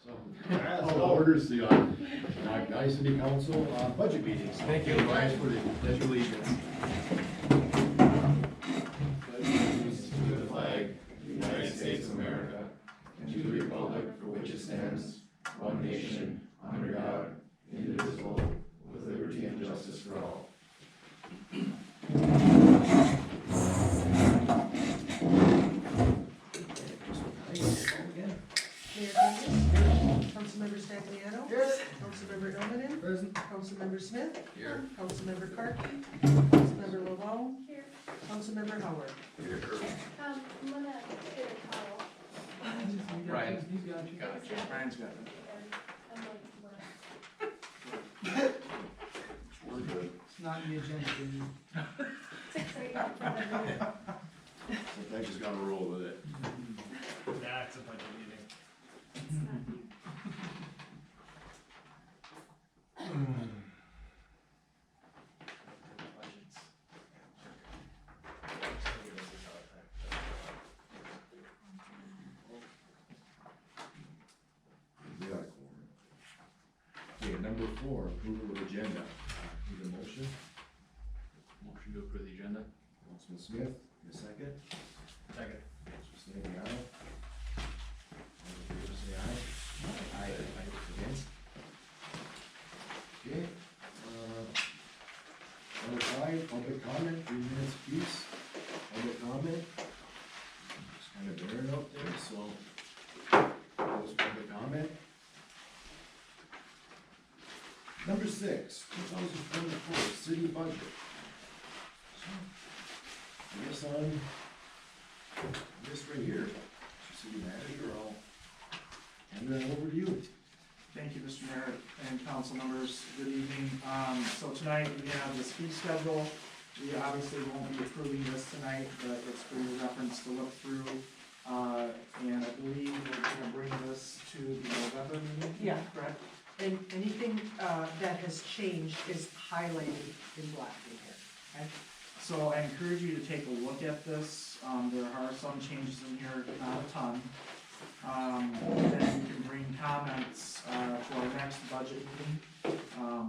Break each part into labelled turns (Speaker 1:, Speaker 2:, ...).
Speaker 1: So, let's orders the County City Council budget meetings.
Speaker 2: Thank you.
Speaker 1: Rise for the pledge of allegiance. Pledge allegiance to the flag of the United States of America and to the republic for which it stands, one nation, under God, indivisible, with liberty and justice for all.
Speaker 3: Mayor Davis. Councilmember Stagliano. Here. Councilmember Illman.
Speaker 2: Present.
Speaker 3: Councilmember Smith.
Speaker 1: Here.
Speaker 3: Councilmember Karki. Councilmember Lavelle.
Speaker 4: Here.
Speaker 3: Councilmember Howard.
Speaker 1: Here.
Speaker 4: I'm gonna get a towel.
Speaker 2: Ryan.
Speaker 5: He's got you.
Speaker 2: Ryan's got it.
Speaker 4: I'm like, what?
Speaker 1: We're good.
Speaker 5: It's not in the agenda, Jamie.
Speaker 4: 6:30.
Speaker 1: Sometimes just gotta roll with it.
Speaker 2: That's a budget meeting.
Speaker 4: It's not you.
Speaker 1: We got a quorum. Okay, number 4, approval of agenda. Need a motion?
Speaker 2: Motion to approve the agenda.
Speaker 1: Councilman Smith, need a second?
Speaker 2: Second.
Speaker 1: Councilman Stagliano. All in favor, say aye. Aye. Against? Okay, number 5, public comment, 3 minutes apiece. Public comment. Just kind of bearing out there, so. Close public comment. Number 6, 2024 city budget. So, I guess on this right here, Mr. City Manager, I'll hand that over to you.
Speaker 6: Thank you, Mr. Mayor and council members. Good evening. So tonight we have this fee schedule. We obviously won't be approving this tonight, but it's for your reference to look through. And I believe we're gonna bring this to the November meeting.
Speaker 3: Yeah.
Speaker 6: Correct?
Speaker 3: And anything that has changed is highlighted in black in here. Okay?
Speaker 6: So I encourage you to take a look at this. There are some changes in here, not a ton. And then you can bring comments to our next budget meeting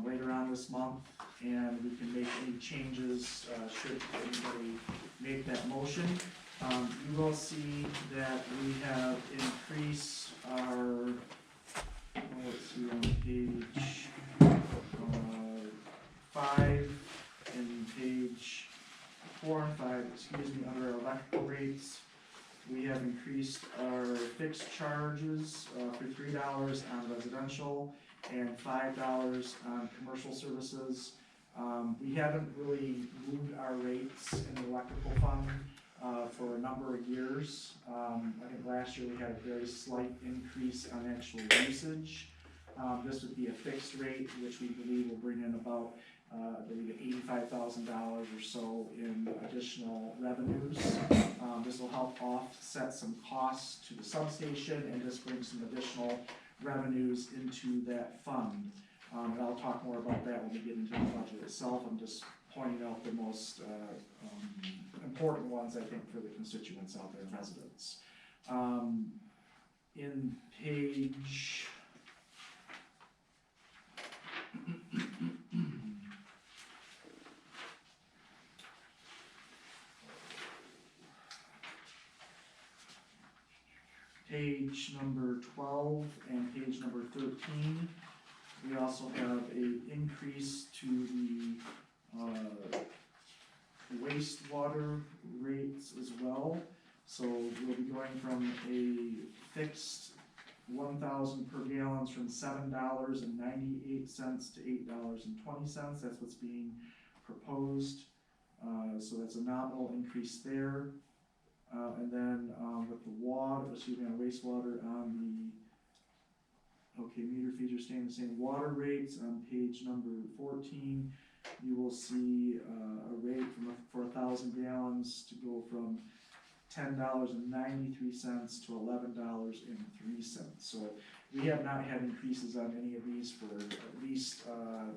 Speaker 6: later on this month, and we can make any changes should anybody make that motion. You will see that we have increased our, let's see, on page 5 and page 4 and 5, excuse me, under our electrical rates. We have increased our fixed charges for $3 on residential and $5 on commercial services. We haven't really moved our rates in the electrical fund for a number of years. I think last year we had a very slight increase on actual usage. This would be a fixed rate, which we believe will bring in about I believe $85,000 or so in additional revenues. This will help offset some costs to the substation and just bring some additional revenues into that fund. And I'll talk more about that when we get into the budget itself. I'm just pointing out the most important ones, I think, for the constituents out there, residents. In page page number 12 and page number 13, we also have a increase to the wastewater rates as well. So we'll be going from a fixed 1,000 per gallon from $7.98 to $8.20. That's what's being proposed. So that's a nominal increase there. And then with the wastewater on the, meter fees are staying the same. Water rates on page number 14, you will see a rate for 1,000 gallons to go from $10.93 to $11.03. So we have not had increases on any of these for at least, I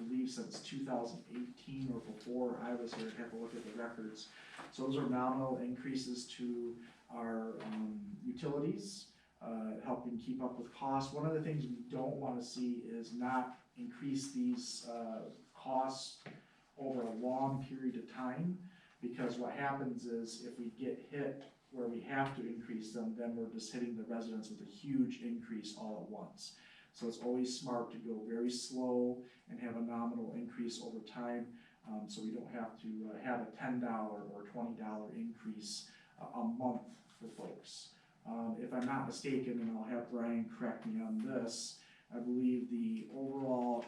Speaker 6: believe, since 2018 or before I was here. I'd have to look at the records. So those are nominal increases to our utilities. helping keep up with costs. One of the things we don't wanna see is not increase these, costs over a long period of time, because what happens is if we get hit where we have to increase them, then we're just hitting the residents with a huge increase all at once. So it's always smart to go very slow and have a nominal increase over time, so we don't have to have a $10 or $20 increase a month for folks. If I'm not mistaken, and I'll have Brian correct me on this, I believe the overall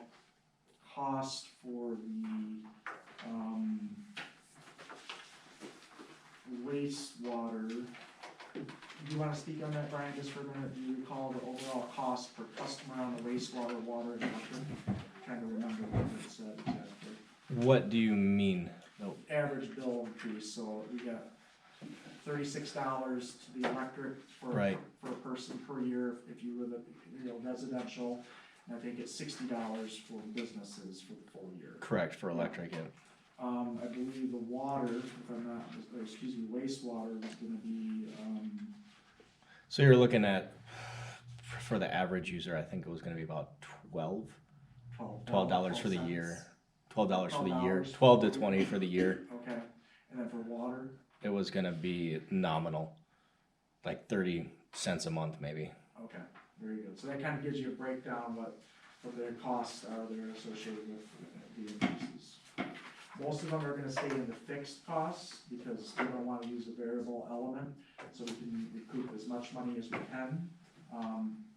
Speaker 6: cost for the wastewater, do you wanna speak on that, Brian, just for a minute? Do you recall the overall cost per customer on the wastewater, water, and electric? Trying to remember what it said exactly.
Speaker 5: What do you mean?
Speaker 6: Average bill increase, so we got $36 to the electric for
Speaker 5: Right.
Speaker 6: for a person per year if you live at, residential. And I think it's $60 for businesses for the full year.
Speaker 5: Correct, for electric, yeah.
Speaker 6: I believe the water, if I'm not, or excuse me, wastewater is gonna be,
Speaker 5: So you're looking at, for the average user, I think it was gonna be about $12 for the year. $12 for the year,
Speaker 6: $12.
Speaker 5: 12 to 20 for the year.
Speaker 6: Okay, and then for water,
Speaker 5: It was gonna be nominal, like 30 cents a month maybe.
Speaker 6: okay, very good. So that kinda gives you a breakdown what their costs are there associated with the increases. Most of them are gonna stay in the fixed costs because we don't wanna use a variable element, so we can recoup as much money as we can.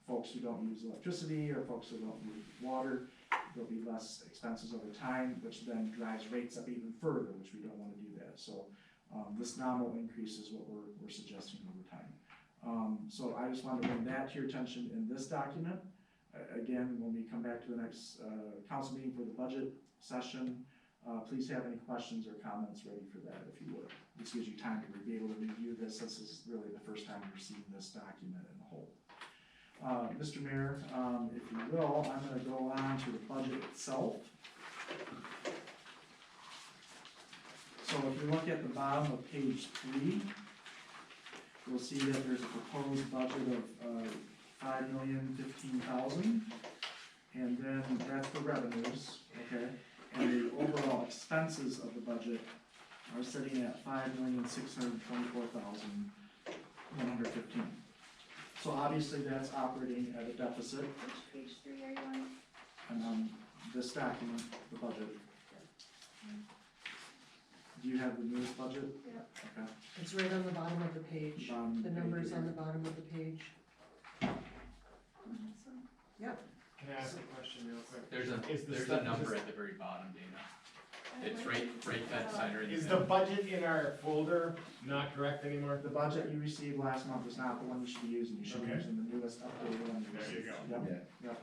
Speaker 6: Folks who don't use electricity or folks who don't use water, there'll be less expenses over time, which then drives rates up even further, which we don't wanna do that. So, this nominal increase is what we're suggesting over time. So I just wanted to bring that to your attention in this document. Again, when we come back to the next, council meeting for the budget session, please have any questions or comments ready for that, if you would. This gives you time to be able to review this. This is really the first time you're seeing this document in whole. Mr. Mayor, if you will, I'm gonna go on to the budget itself. So if you look at the bottom of page 3, you'll see that there's a proposed budget of $5,015,000, and then that's the revenues, okay? And the overall expenses of the budget are sitting at $5,624,115. So obviously that's operating at a deficit,
Speaker 4: Which page 3 are you on?
Speaker 6: and on this document, the budget. Do you have the newest budget?
Speaker 4: Yep.
Speaker 6: Okay.
Speaker 3: It's right on the bottom of the page,
Speaker 6: Bottom of
Speaker 3: the
Speaker 6: the
Speaker 3: numbers
Speaker 6: page.
Speaker 3: on the bottom of the page.
Speaker 4: On this one?
Speaker 2: Can I ask a question real quick?
Speaker 7: There's
Speaker 2: Is the
Speaker 7: a
Speaker 2: stuff-
Speaker 7: number at the very bottom, Dana.
Speaker 4: I
Speaker 7: It's
Speaker 4: might
Speaker 7: right,
Speaker 4: be-
Speaker 7: right that side right
Speaker 2: Is
Speaker 7: there.
Speaker 2: the budget in our folder not correct anymore?
Speaker 6: The budget you received last month is not the one you should be using, you should be
Speaker 2: Okay.
Speaker 6: using the newest updated one you
Speaker 2: There you
Speaker 6: received.
Speaker 2: go.
Speaker 6: Yep,
Speaker 1: Yeah.
Speaker 6: yep.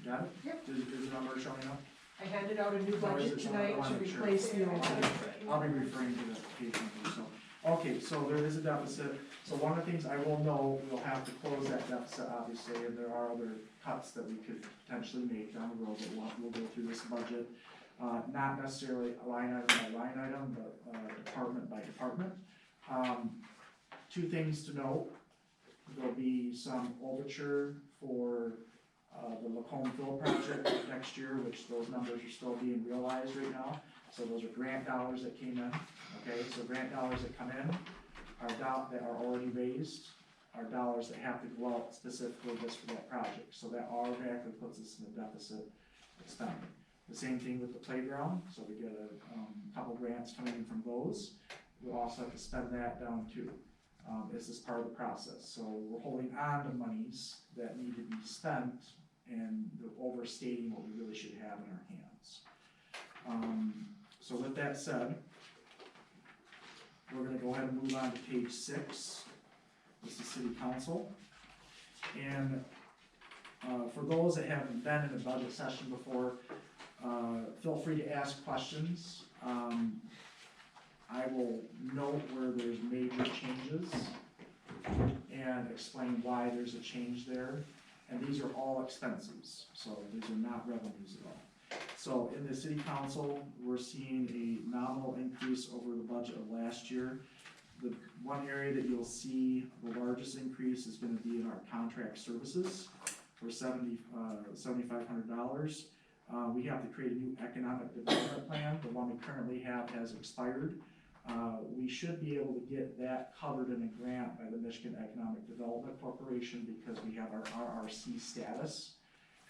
Speaker 6: Got it?
Speaker 3: Yep.
Speaker 6: Is the number showing up?
Speaker 3: I handed out a new
Speaker 6: Or is
Speaker 3: budget
Speaker 6: it
Speaker 3: tonight
Speaker 6: on
Speaker 3: to
Speaker 6: the shirt?
Speaker 3: replace the old one.
Speaker 6: I'll be referring to the page number, so. Okay, so there is a deficit, so one of the things I will know, we'll have to close that deficit, obviously, and there are other cuts that we could potentially make down the road, but we'll go through this budget. Not necessarily line item by line item, but, department by department. Two things to note, there'll be some overture for, the Lacombe Fill project next year, which those numbers are still being realized right now. So those are grant dollars that came in, okay, so grant dollars that come in are that are already raised, are dollars that have to go out specifically just for that project, so that automatically puts us in a deficit spending. The same thing with the playground, so we get a couple grants coming in from those, we'll also have to spend that down too. This is part of the process, so we're holding on to monies that need to be spent and overstating what we really should have in our hands. So with that said, we're gonna go ahead and move on to page 6. This is city council. And, for those that haven't been in a budget session before, feel free to ask questions. I will note where there's major changes and explain why there's a change there. And these are all expenses, so these are not revenues at all. So in the city council, we're seeing a nominal increase over the budget of last year. The one area that you'll see the largest increase is gonna be in our contract services for $7,500. We have to create a new economic development plan. The one we currently have has expired. We should be able to get that covered in a grant by the Michigan Economic Development Corporation because we have our RRC status.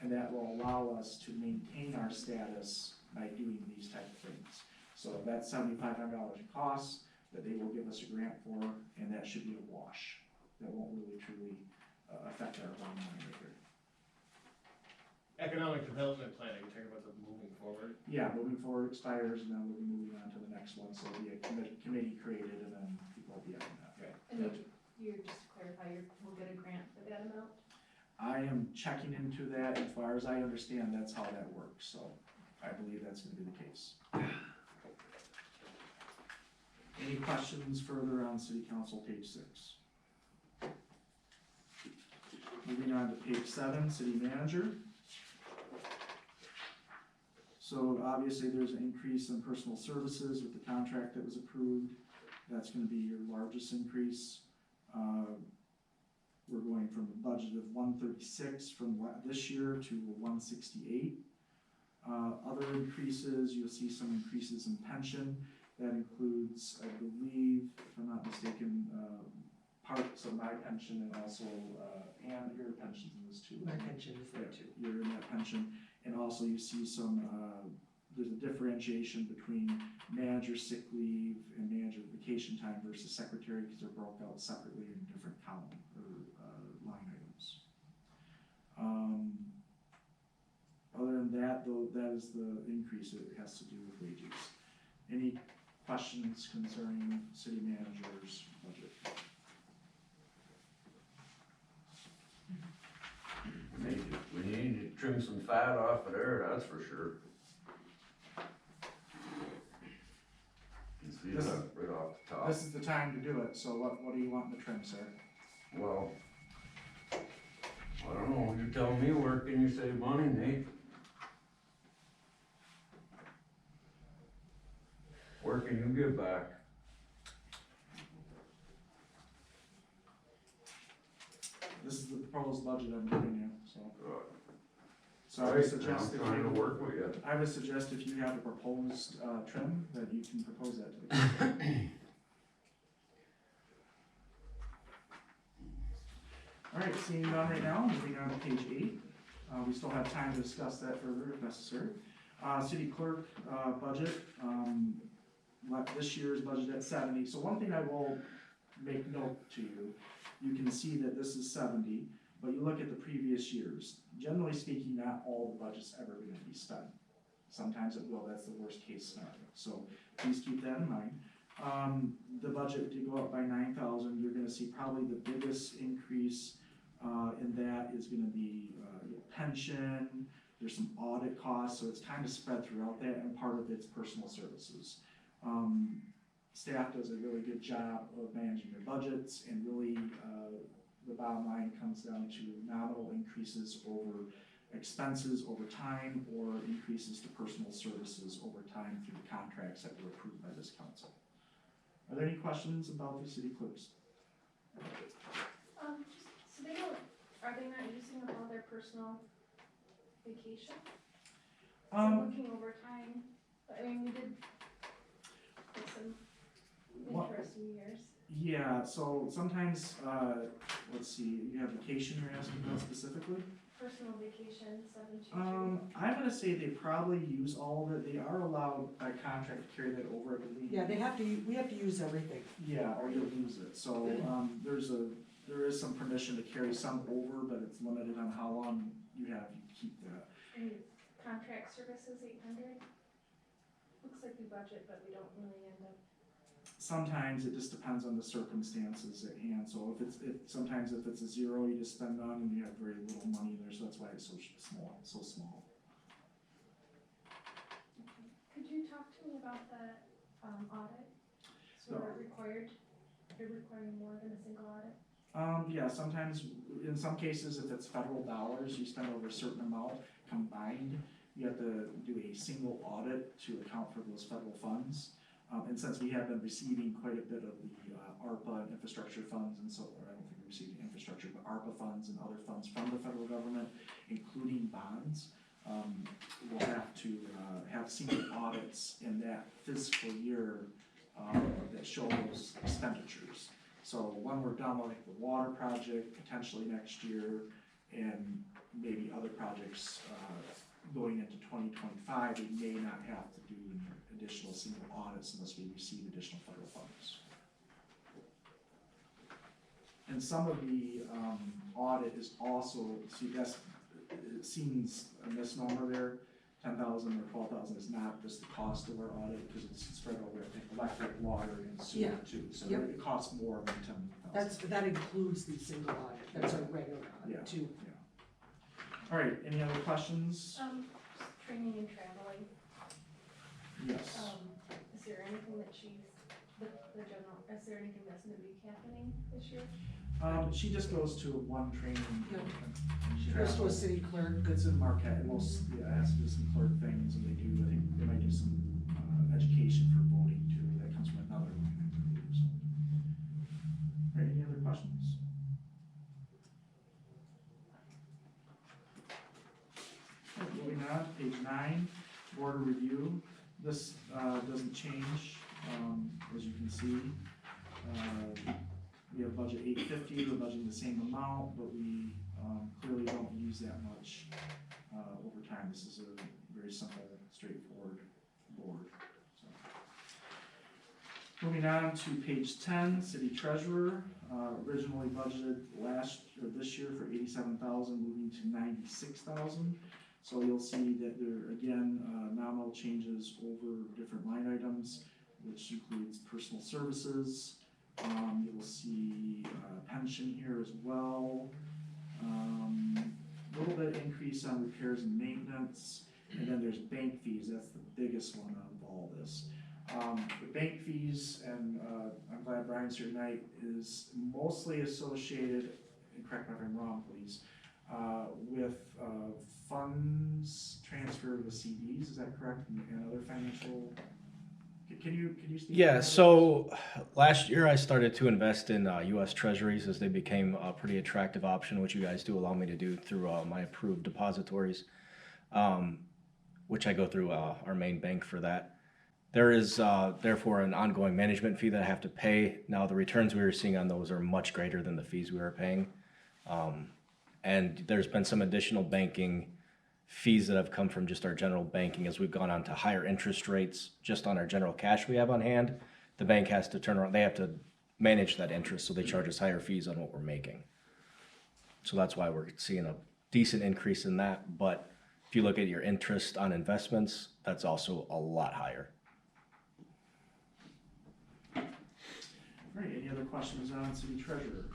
Speaker 6: And that will allow us to maintain our status by doing these type of things. So that's $7,500 in costs that they will give us a grant for, and that should be a wash. That won't really truly affect our bottom line right here.
Speaker 2: Economic development plan, are you talking about the moving forward?
Speaker 6: Yeah, moving forward expires, and then we'll be moving on to the next one, so there'll be a committee created, and then people will be on that.
Speaker 4: And you're, just to clarify, we'll get a grant for that amount?
Speaker 6: I am checking into that, as far as I understand, that's how that works, so I believe that's gonna be the case. Any questions further on city council page 6? Moving on to page 7, city manager. So obviously there's an increase in personal services with the contract that was approved. That's gonna be your largest increase. We're going from a budget of 136 from this year to 168. Other increases, you'll see some increases in pension. That includes, I believe, if I'm not mistaken, parts of my pension and also, and your pension's in this too.
Speaker 3: My pension is there too.
Speaker 6: You're in that pension, and also you see some, there's a differentiation between manager sick leave and manager vacation time versus secretary, because they're broke out separately in different column or, line items. Other than that, though, that is the increase, it has to do with wages. Any questions concerning city manager's budget?
Speaker 8: We need to trim some fat off of there, that's for sure. You see
Speaker 6: This
Speaker 8: that right off the top.
Speaker 6: This is the time to do it, so what do you want in the trim, sir?
Speaker 8: Well, I don't know, you tell me, where can you save money, Nate? Where can you give back?
Speaker 6: This is the proposed budget I'm giving you, so. So I
Speaker 8: Right,
Speaker 6: would suggest
Speaker 8: I'm
Speaker 6: if
Speaker 8: trying to
Speaker 6: you,
Speaker 8: work with you.
Speaker 6: I would suggest if you have a proposed, trim, that you can propose that to the council. Alright, seeing none right now, moving on to page 8. We still have time to discuss that further if necessary. City clerk, budget, this year's budget at 70. So one thing I will make note to you, you can see that this is 70, but you look at the previous years. Generally speaking, not all the budget's ever gonna be spent. Sometimes it will, that's the worst case scenario. So please keep that in mind. The budget did go up by 9,000. You're gonna see probably the biggest increase in that is gonna be pension. There's some audit costs, so it's kind of spread throughout that, and part of it's personal services. Staff does a really good job of managing their budgets, and really the bottom line comes down to nominal increases over expenses over time, or increases to personal services over time through the contracts that were approved by this council. Are there any questions about the city clerks?
Speaker 4: So are they not using up all their personal vacation? So looking over time, I mean, we did like some
Speaker 6: What-
Speaker 4: interesting years.
Speaker 6: Yeah, so sometimes, let's see, you have vacation you're asking about specifically?
Speaker 4: Personal vacation, 722.
Speaker 6: I'm gonna say they probably use all of it. They are allowed by contract to carry that over, I believe.
Speaker 3: Yeah, we have to use everything.
Speaker 6: Yeah, or you'll lose it. So, there is some permission to carry some over, but it's limited on how long you keep that.
Speaker 4: And contract services, 800. Looks like we budget, but we don't really end up.
Speaker 6: Sometimes it just depends on the circumstances at hand. So sometimes if it's a zero, you just spend none and you have very little money in there, so that's why it's so small.
Speaker 4: Could you talk to me about the audit? So
Speaker 6: No.
Speaker 4: they're requiring more than a single audit?
Speaker 6: Yeah, sometimes, in some cases, if it's federal dollars, you spend over a certain amount combined, you have to do a single audit to account for those federal funds. And since we have been receiving quite a bit of the ARPA and infrastructure funds, and so, or I don't think we received infrastructure, but ARPA funds and other funds from the federal government, including bonds, we'll have to have senior audits in that fiscal year that show those expenditures. So when we're done with the water project, potentially next year, and maybe other projects going into 2025, we may not have to do additional single audits unless we receive additional federal funds. And some of the audit is also, see, that's, it seems a misnomer there. 10,000 or 12,000 is not just the cost of our audit, because it's spread over, I think, electric, water, and sewer
Speaker 3: Yeah.
Speaker 6: too. So
Speaker 3: Yep.
Speaker 6: it costs more than 10,000.
Speaker 3: That includes the single audit, that's our regular
Speaker 6: Yeah.
Speaker 3: audit too.
Speaker 6: All right, any other questions?
Speaker 4: Training and traveling,
Speaker 6: Yes.
Speaker 4: is there anything that the general, is there anything that's gonna be happening this year?
Speaker 6: She just goes to one training.
Speaker 3: Yep.
Speaker 6: and
Speaker 3: She goes to a
Speaker 6: travels.
Speaker 3: city clerk,
Speaker 6: It's in Marquette, and most, yeah, it has to do some clerk things, and they do, I think, they might do some, education for voting too, that comes from another line, I believe, so. All right, any other questions? Okay, moving on, to page 9, board review. This, doesn't change, as you can see. We have budget 850, we're budgeting the same amount, but we, clearly don't use that much, over time. This is a very simple, straightforward board, so. Moving on to page 10, city treasurer, originally budgeted this year for 87,000, moving to 96,000. So you'll see that there, again, nominal changes over different line items, which includes personal services. You'll see pension here as well. A little bit increase on repairs and maintenance, and then there's bank fees. That's the biggest one out of all this. The bank fees, and I'm glad Brian's here tonight, is mostly associated, and correct me if I'm wrong, please, with funds transferred with CDs. Is that correct? And other financial. Can you speak? to
Speaker 5: Yeah,
Speaker 6: that?
Speaker 5: so last year I started to invest in U.S. Treasuries as they became a pretty attractive option, which you guys do allow me to do through my approved depositories, which I go through our main bank for that. There is therefore an ongoing management fee that I have to pay. Now the returns we were seeing on those are much greater than the fees we were paying. And there's been some additional banking fees that have come from just our general banking as we've gone on to higher interest rates just on our general cash we have on hand. The bank has to turn around, they have to manage that interest, so they charge us higher fees on what we're making. So that's why we're seeing a decent increase in that, but if you look at your interest on investments, that's also a lot higher.
Speaker 6: All right, any other questions on city treasurer?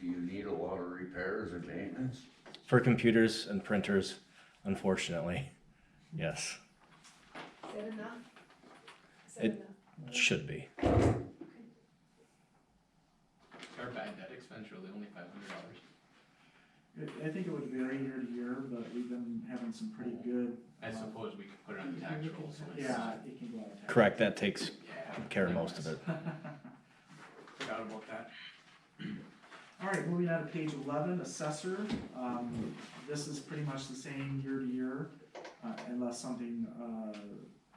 Speaker 8: Do you need a lot of repairs and maintenance?
Speaker 5: For computers and printers, unfortunately, yes,
Speaker 4: Is that enough? Is that
Speaker 5: It-
Speaker 4: enough?
Speaker 5: should be.
Speaker 7: Our bad debt expense really only $500.
Speaker 6: I think it would vary year to year, but we've been having some pretty good.
Speaker 7: I suppose we could put it on the tax roll, so it's.
Speaker 6: Yeah, it can go out of tax.
Speaker 5: Correct, that takes
Speaker 7: Yeah.
Speaker 5: care of most of it.
Speaker 7: Forgot about that.
Speaker 6: All right, moving on to page 11, assessor. This is pretty much the same year to year, unless something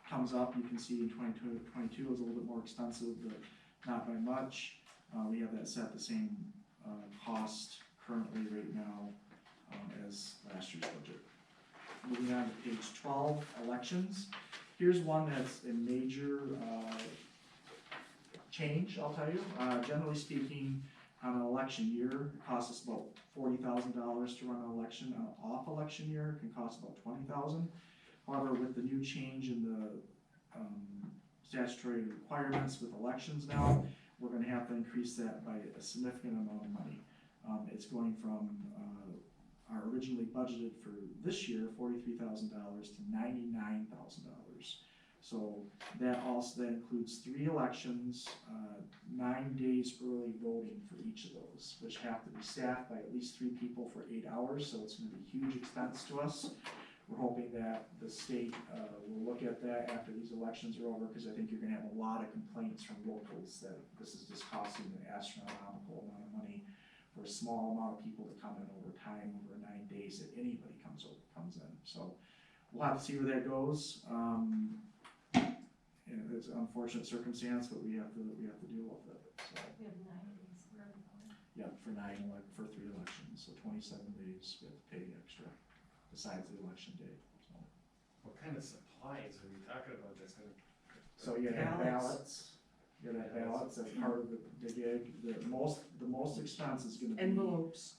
Speaker 6: comes up. You can see in 22 is a little bit more expensive, but not by much. We have that set the same cost currently right now as last year's budget. Moving on to page 12, elections. Here's one that's a major change, I'll tell you. Generally speaking, on an election year, it costs us about $40,000 to run an election. On an off-election year, it can cost about $20,000. However, with the new change in the statutory requirements with elections now, we're gonna have to increase that by a significant amount of money. It's going from our originally budgeted for this year, $43,000 to $99,000. So that includes 3 elections, 9 days early voting for each of those, which have to be staffed by at least 3 people for 8 hours, so it's gonna be a huge expense to us. we're hoping that the state, will look at that after these elections are over, cause I think you're gonna have a lot of complaints from locals that this is just costing an astronomical amount of money for a small amount of people to come in over time, over 9 days, that anybody comes in, so we'll have to see where that goes. And it's an unfortunate circumstance, but we have to deal with it, so.
Speaker 4: We have 9 days, we're going.
Speaker 6: Yeah, for 3 elections, so 27 days we have to pay extra besides the election day, so.
Speaker 2: What kind of supplies are we talking about that's gonna?
Speaker 6: So you have
Speaker 3: Ballots.
Speaker 6: ballots, that's part of the gig, the most expense is gonna be.
Speaker 3: Envelopes.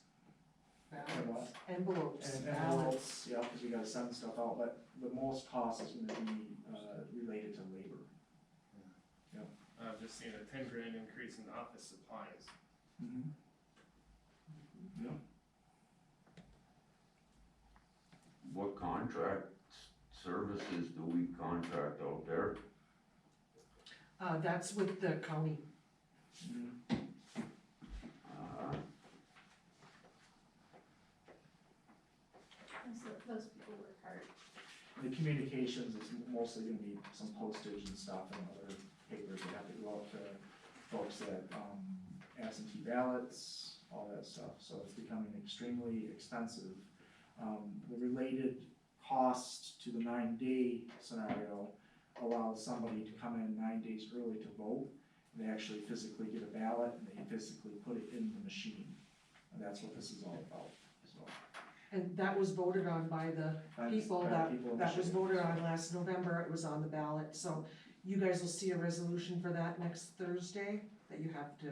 Speaker 6: And what?
Speaker 3: Envelopes.
Speaker 6: And
Speaker 3: ballots.
Speaker 6: envelopes, yeah, cause we gotta send stuff out, but the most cost is gonna be, related to labor.
Speaker 2: I've just seen a 10 grand increase in office supplies.
Speaker 6: Mm-hmm. Yep.
Speaker 8: What contract services do we contract out there?
Speaker 3: That's with the county.
Speaker 6: Mm-hmm.
Speaker 4: And so those people work hard.
Speaker 6: The communications is mostly gonna be some postage and stuff and other papers that have to go out to folks that, absentee ballots, all that stuff, so it's becoming extremely expensive. The related cost to the 9-day scenario allows somebody to come in 9 days early to vote. They actually physically get a ballot and they physically put it in the machine, and that's what this is all about, so.
Speaker 3: And that was voted on by the people,
Speaker 6: By the people in
Speaker 3: that was
Speaker 6: Michigan,
Speaker 3: voted
Speaker 6: so.
Speaker 3: on last November, it was on the ballot, so you guys will see a resolution for that next Thursday that you have to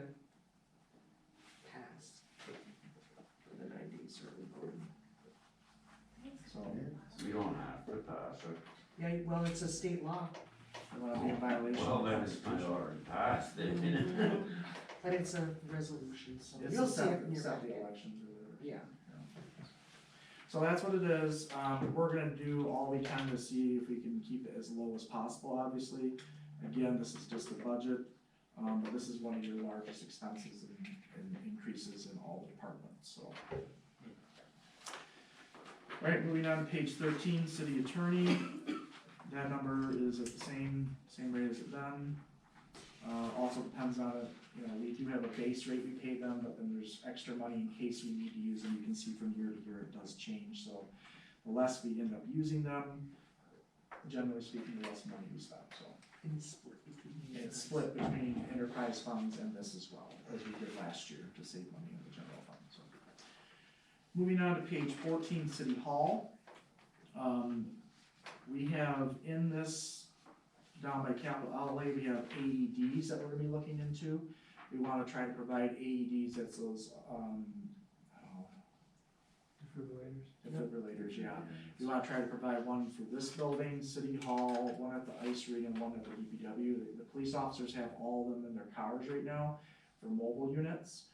Speaker 3: pass for the 9 days early voting.
Speaker 6: So,
Speaker 8: We don't have to pass it.
Speaker 3: Yeah, well, it's a state law,
Speaker 6: you wanna be in violation
Speaker 8: Well,
Speaker 6: of the
Speaker 8: then it's kind of
Speaker 6: Constitution.
Speaker 8: already passed it.
Speaker 3: but it's a resolution, so
Speaker 6: It's
Speaker 3: you'll
Speaker 6: to
Speaker 3: see it in your
Speaker 6: set the
Speaker 3: packet.
Speaker 6: elections or whatever.
Speaker 3: Yeah.
Speaker 6: So that's what it is, we're gonna do all we can to see if we can keep it as low as possible, obviously. Again, this is just the budget, but this is one of your largest expenses and increases in all the departments, so. Alright, moving on to page 13, city attorney, that number is at the same rate as it been. Also depends on it, you know, we do have a base rate we pay them, but then there's extra money in case we need to use them. You can see from year to year it does change, so the less we end up using them, generally speaking, the less money we spend, so.
Speaker 3: And split between you
Speaker 6: It's
Speaker 3: guys.
Speaker 6: split between enterprise funds and this as well, as we did last year to save money in the general fund, so. Moving on to page 14, City Hall. We have in this, down by capital outlay, we have AEDs that we're gonna be looking into. We wanna try to provide AEDs, that's those, defibrillators, yeah. We wanna try to provide one for this building, City Hall, one at the ice rink, and one at the DPW. The police officers have all of them in their cars right now for mobile units.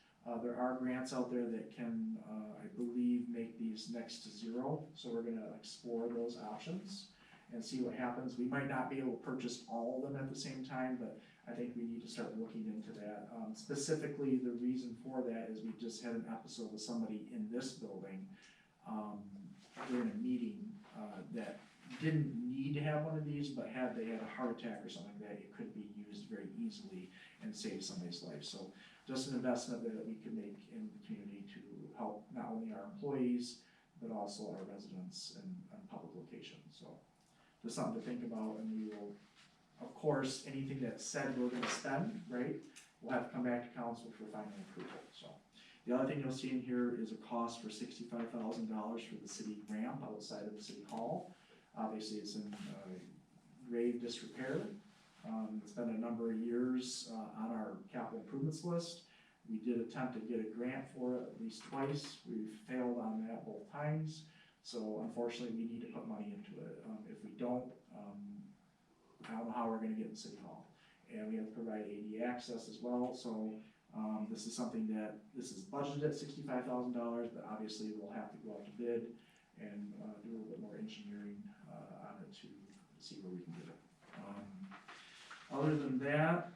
Speaker 6: There are grants out there that can, I believe, make these next to zero, so we're gonna explore those options and see what happens. We might not be able to purchase all of them at the same time, but I think we need to start looking into that. Specifically, the reason for that is we just had an episode with somebody in this building, during a meeting, that didn't need to have one of these, but they had a heart attack or something, that it could be used very easily and save somebody's life. So just an investment that we could make in the community to help not only our employees, but also our residents and public locations, so. Just something to think about, and we will, of course, anything that's said we're gonna spend, right? We'll have to come back to council for final approval, so. The other thing you'll see in here is a cost for $65,000 for the city ramp outside of the city hall. Obviously, it's in grave disrepair. It's been a number of years on our capital improvements list. We did attempt to get a grant for it at least twice. We've failed on that both times. So unfortunately, we need to put money into it. If we don't, I don't know how we're gonna get in City Hall. And we have to provide AD access as well, so this is something that, this is budgeted at $65,000, but obviously we'll have to go out to bid and do a little bit more engineering on it to see where we can get it. Other than that,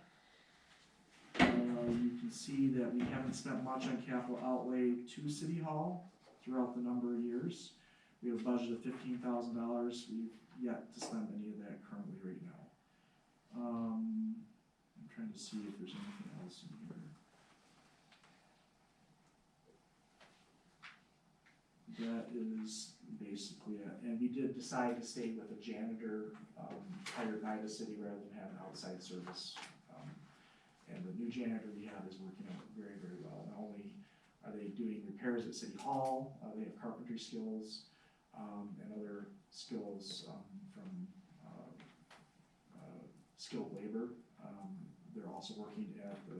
Speaker 6: you can see that we haven't spent much on capital outlay to City Hall throughout the number of years. We have a budget of $15,000, we've yet to spend any of that currently right now. I'm trying to see if there's anything else in here. That is basically it, and we did decide to stay with a janitor, hired by the city rather than have an outside service. And the new janitor we have is working out very, very well. Not only are they doing repairs at City Hall, they have carpentry skills, and other skills, from, skilled labor. They're also working at the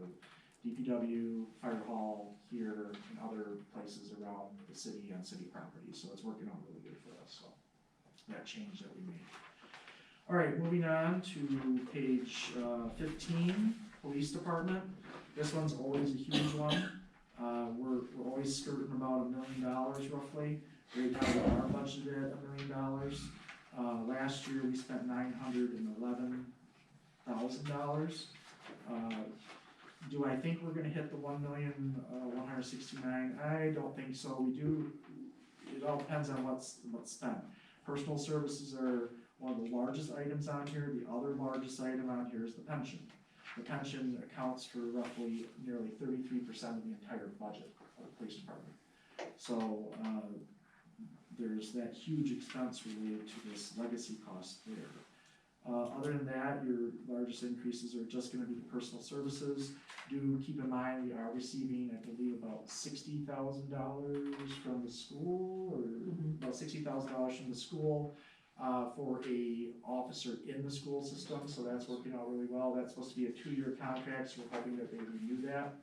Speaker 6: DPW, Fire Hall here, and other places around the city on city property, so it's working out really good for us, so, that change that we made. All right, moving on to page 15, Police Department. This one's always a huge one. We're always skirting about $1 million roughly. Right now we are budgeted at $1 million. Last year we spent $911,000. Do I think we're gonna hit the 1,169,000? I don't think so. We do, it all depends on what's spent. Personal services are one of the largest items on here. The other largest item on here is the pension. The pension accounts for roughly nearly 33% of the entire budget of the police department. So, there's that huge expense related to this legacy cost there. Other than that, your largest increases are just gonna be the personal services. Do keep in mind, we are receiving, I believe, about $60,000 from the school, or about $60,000 from the school, for a officer in the school system, so that's working out really well. That's supposed to be a 2-year contract, so we're hoping that they renew that.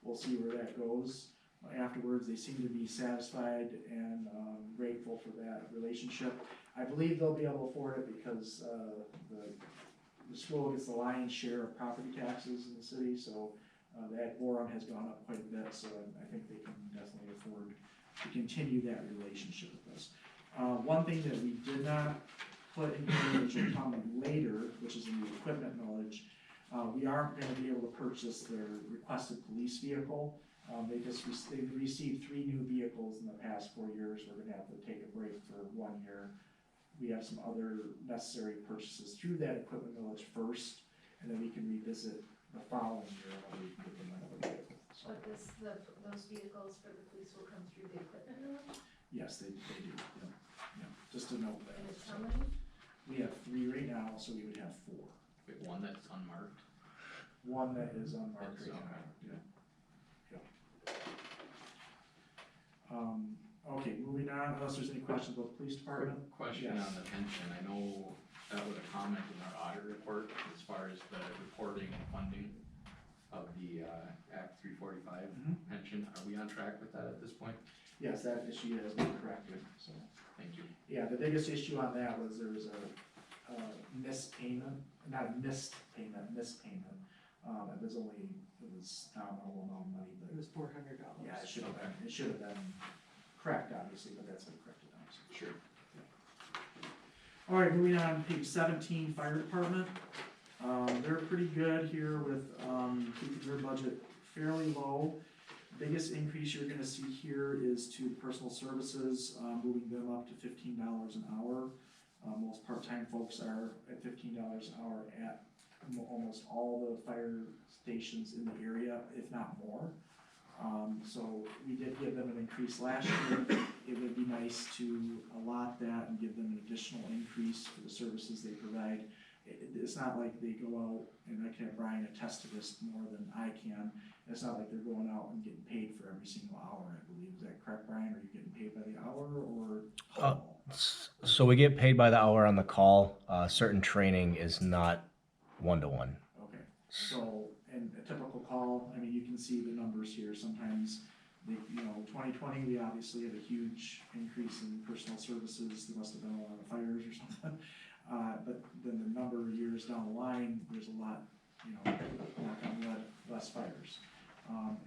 Speaker 6: We'll see where that goes. Afterwards, they seem to be satisfied and grateful for that relationship. I believe they'll be able to afford it because the school gets the lion's share of property taxes in the city, so the ad valorem has gone up quite a bit, so I think they can definitely afford to continue that relationship with us. One thing that we did not put in here, which will come later, which is in the equipment knowledge, we aren't gonna be able to purchase their requested police vehicle. They've received 3 new vehicles in the past 4 years. We're gonna have to take a break for 1 year. We have some other necessary purchases through that equipment knowledge first, and then we can revisit the following year when we can get them another vehicle. So,
Speaker 4: But those vehicles for the police will come through the equipment knowledge?
Speaker 6: yes, they do, yeah, just to note that.
Speaker 4: And it's how many?
Speaker 6: We have 3 right now, so we would have 4.
Speaker 7: Wait, one that's unmarked?
Speaker 6: One that is unmarked
Speaker 7: That's
Speaker 6: right now,
Speaker 7: okay.
Speaker 6: yeah. Okay, moving on, unless there's any questions about the police department?
Speaker 7: Question
Speaker 6: Yes.
Speaker 7: on the pension, I know that was a comment in our audit report as far as the reporting and funding of the Act 345 pension. Are we on track with that at this point?
Speaker 6: Yes, that issue has been corrected, so.
Speaker 7: Thank you.
Speaker 6: Yeah, the biggest issue on that was there was a missed payment, not a missed payment, missed payment. It was nominal amount of money,
Speaker 3: It
Speaker 6: but
Speaker 3: was $400.
Speaker 6: yeah, it should have been correct, obviously, but that's been corrected now, so.
Speaker 7: Sure.
Speaker 6: All right, moving on, page 17, fire department. They're pretty good here with, keeping their budget fairly low. Biggest increase you're gonna see here is to the personal services, moving them up to $15 an hour. Most part-time folks are at $15 an hour at almost all the fire stations in the area, if not more. So we did give them an increase last year. It would be nice to allot that and give them an additional increase for the services they provide. It's not like they go out, and I can have Brian attest to this more than I can. It's not like they're going out and getting paid for every single hour, I believe. Is that correct, Brian? Are you getting paid by the hour or?
Speaker 5: So we get paid by the hour on the call. Certain training is not 1-to-1.
Speaker 6: Okay, so, in a typical call, I mean, you can see the numbers here, sometimes, 2020, we obviously had a huge increase in personal services, there must have been a lot of fires or something. But then the number of years down the line, there's a lot, knock on wood, less fires.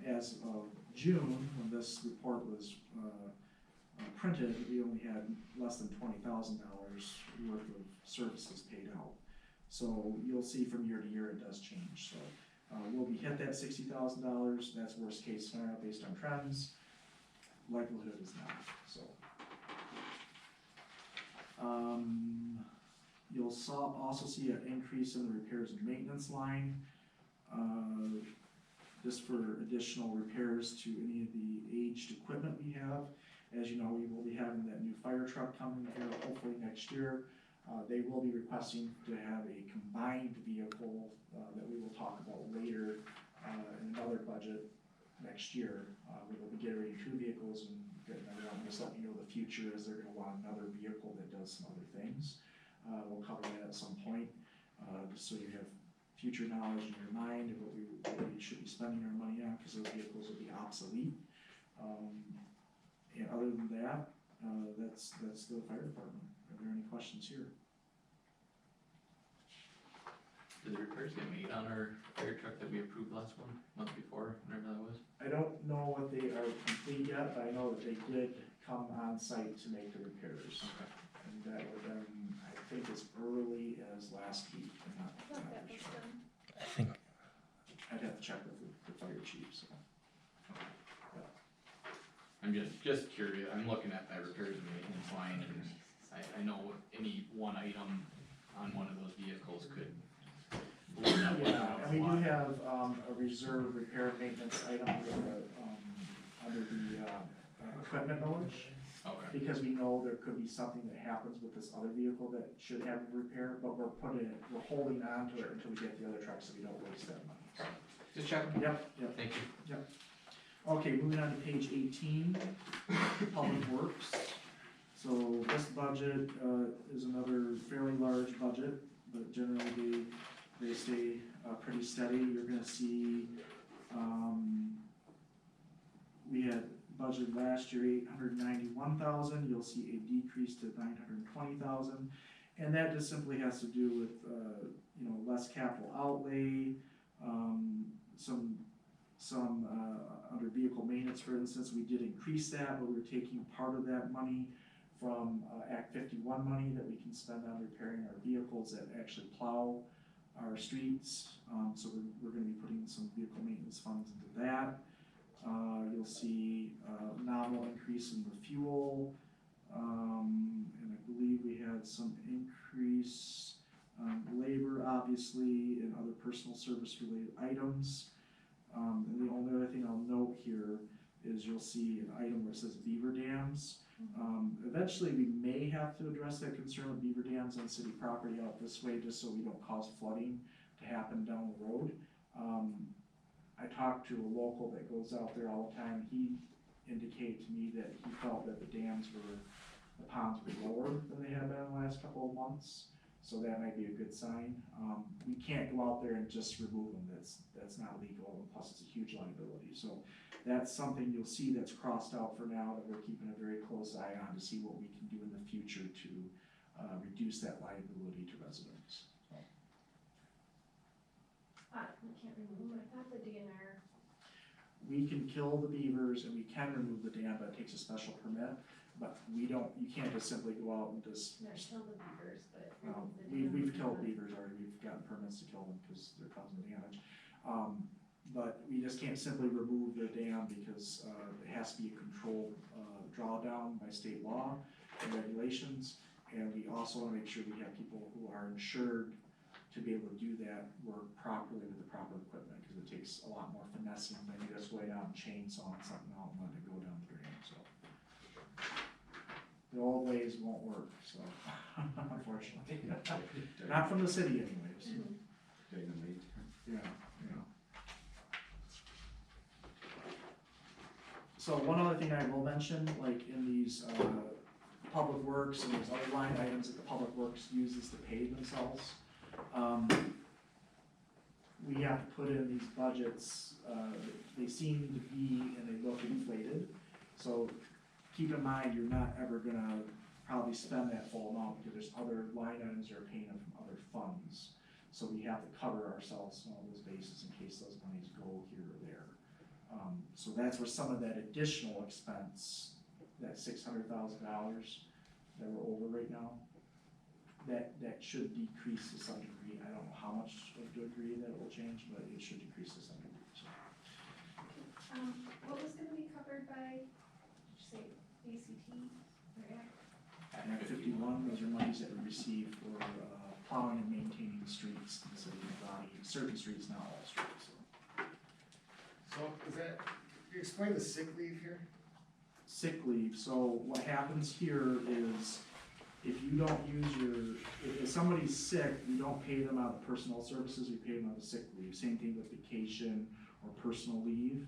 Speaker 6: As of June, when this report was, printed, we only had less than $20,000 worth of services paid out. So you'll see from year to year it does change, so will we hit that $60,000? That's worst case scenario based on trends. Likelihood is not, so. You'll also see an increase in the repairs and maintenance line, just for additional repairs to any of the aged equipment we have. As you know, we will be having that new fire truck coming here hopefully next year. They will be requesting to have a combined vehicle, that we will talk about later, in another budget next year. We will be getting two vehicles and just let you know the future is they're gonna want another vehicle that does some other things. We'll cover that at some point, just so you have future knowledge in your mind of what we should be spending our money on, because those vehicles will be obsolete. And other than that, that's the fire department. Are there any questions here?
Speaker 7: Did the repairs get made on our fire truck that we approved last month before, whenever that was?
Speaker 6: I don't know what they are complete yet, but I know that they did come on site to make the repairs. And that would have been, I think, as early as last week, and
Speaker 4: I thought that was done.
Speaker 5: I think,
Speaker 6: I'd have to check with the fire chief, so.
Speaker 7: I'm just curious, I'm looking at that repairs and maintenance line, and I know any one item on one of those vehicles could blow that one
Speaker 6: Yeah,
Speaker 7: out
Speaker 6: and
Speaker 7: a
Speaker 6: we do
Speaker 7: lot.
Speaker 6: have, a reserve repair and maintenance item under the equipment knowledge,
Speaker 7: Okay,
Speaker 6: because we know there could be something that happens with this other vehicle that should have a repair, but we're holding on to it until we get the other truck, so we don't waste that money. So,
Speaker 7: just checking,
Speaker 6: yep,
Speaker 7: thank you.
Speaker 6: Okay, moving on to page 18, Public Works. So this budget, is another fairly large budget, but generally they stay, pretty steady. You're gonna see, we had budgeted last year 891,000, you'll see a decrease to 920,000. And that just simply has to do with, less capital outlay, some under vehicle maintenance, for instance, we did increase that, but we were taking part of that money from Act 51 money that we can spend on repairing our vehicles that actually plow our streets. So we're gonna be putting some vehicle maintenance funds into that. You'll see a nominal increase in the fuel, and I believe we had some increase labor, obviously, and other personal service related items. And the only other thing I'll note here is you'll see an item where it says beaver dams. Eventually, we may have to address that concern with beaver dams on city property out this way, just so we don't cause flooding to happen down the road. I talked to a local that goes out there all the time. He indicated to me that he felt that the ponds were lower than they had been in the last couple of months. So that might be a good sign. We can't go out there and just remove them, that's not legal, and plus it's a huge liability. So that's something you'll see that's crossed out for now, that we're keeping a very close eye on to see what we can do in the future to reduce that liability to residents. So.
Speaker 4: We can't remove them, I thought the DNR,
Speaker 6: We can kill the beavers and we can remove the dam, but it takes a special permit. But you can't just simply go out and just,
Speaker 4: not kill the beavers, but
Speaker 6: well,
Speaker 4: remove the dam.
Speaker 6: we've killed beavers already, we've gotten permits to kill them because they're causing damage. But we just can't simply remove the dam because, it has to be a controlled, drawdown by state law and regulations. And we also wanna make sure we have people who are insured to be able to do that work properly with the proper equipment, because it takes a lot more finessing than you just going out and chainsawing something out and letting it go down the drain, so. The old ways won't work, so, unfortunately. Not from the city anyways.
Speaker 1: Dynamite.
Speaker 6: Yeah. So one other thing I will mention, like in these, public works and there's other line items that the public works uses to pay themselves. We have to put in these budgets, they seem to be and they look inflated. So keep in mind, you're not ever gonna probably spend that full amount because there's other line items that are paying them from other funds. So we have to cover ourselves on all those bases in case those monies go here or there. So that's where some of that additional expense, that $600,000 that we're over right now, that should decrease to some degree. I don't know how much of a degree that it will change, but it should decrease to some degree, so.
Speaker 4: What was gonna be covered by, did you say ACT or Act?
Speaker 6: Act 51, those are monies that we receive for plowing and maintaining streets in the city of Donnie, certain streets, not all streets, so.
Speaker 2: So is that, you explain the sick leave here?
Speaker 6: Sick leave, so what happens here is, if you don't use if somebody's sick, we don't pay them out of personal services, we pay them out of sick leave. Same thing with vacation or personal leave,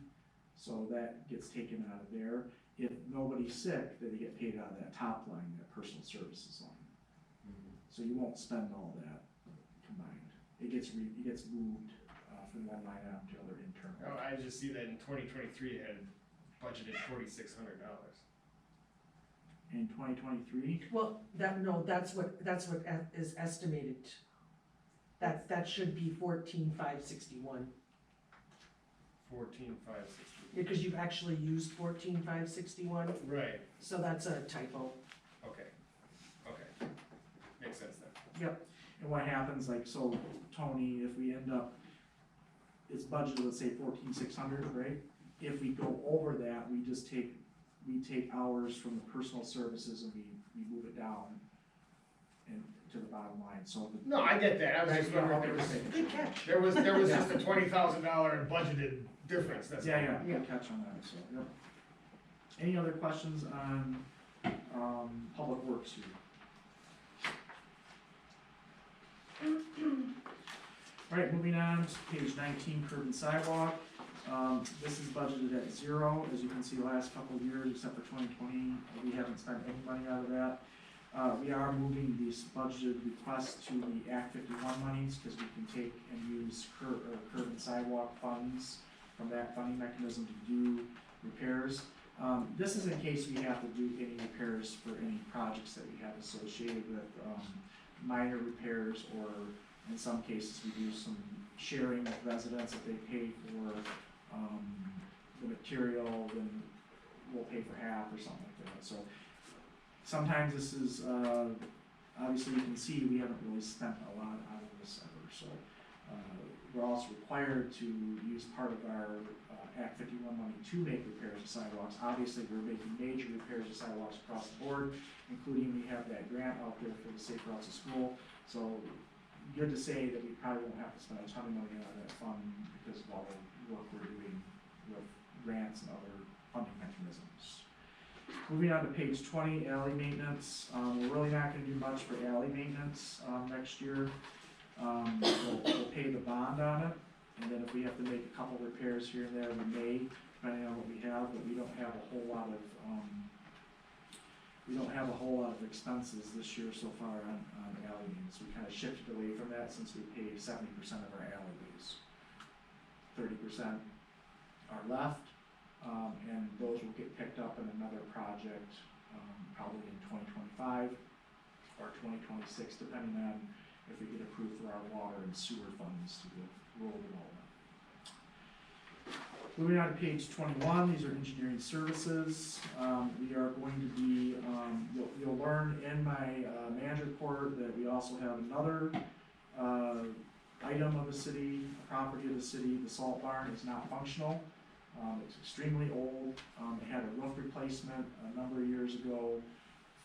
Speaker 6: so that gets taken out of there. If nobody's sick, then they get paid out of that top line, that personal services line. So you won't spend all that combined. It gets moved from one line item to other internal.
Speaker 2: Oh, I just see that in 2023 it had budgeted $4,600.
Speaker 6: In 2023,
Speaker 3: Well, that's what is estimated. That should be 14,561,
Speaker 2: 14,560.
Speaker 3: because you've actually used 14,561,
Speaker 2: Right,
Speaker 3: so that's a typo.
Speaker 2: okay, makes sense then.
Speaker 6: and what happens, like, so Tony, if we end up, it's budgeted, let's say 14,600, right? If we go over that, we take hours from the personal services and we move it down and to the bottom line, so the.
Speaker 2: No, I get that, I was just wondering,
Speaker 6: Okay, just making
Speaker 3: Good
Speaker 6: sure.
Speaker 3: catch.
Speaker 2: there was just a $20,000 budgeted difference, that's all.
Speaker 6: Yeah, good catch on that, so, yep. Any other questions on, public works here? Alright, moving on to page 19, curb and sidewalk. This is budgeted at 0, as you can see, last couple of years, except for 2020, we haven't spent any money out of that. We are moving this budgeted request to the Act 51 monies, because we can take and use curb and sidewalk funds from that funding mechanism to do repairs. This is in case we have to do any repairs for any projects that we have associated with, minor repairs, or in some cases, we do some sharing with residents if they pay for, the material, then we'll pay for half or something like that, so. Sometimes this is, obviously you can see we haven't really spent a lot out of this ever, so. We're also required to use part of our, Act 51 money to make repairs to sidewalks. Obviously, we're making major repairs to sidewalks across the board, including we have that grant out there for the Safe Routes to School, so good to say that we probably won't have to spend a ton of money out of that fund because of all the work we're doing with grants and other funding mechanisms. Moving on to page 20, alley maintenance. We're really not gonna do much for alley maintenance, next year. We'll pay the bond on it, and then if we have to make a couple repairs here and there, we may, depending on what we have, but we don't have a whole lot of, expenses this year so far on alley maintenance. We kinda shifted away from that since we pay 70% of our alleyways. 30% are left, and those will get picked up in another project, probably in 2025 or 2026, depending on if we get approved for our water and sewer funds to the rural development. Moving on to page 21, these are engineering services. We are going to be, you'll learn in my manager report that we also have another item of the city, a property of the city. The salt barn is not functional. It's extremely old. It had a roof replacement a number of years ago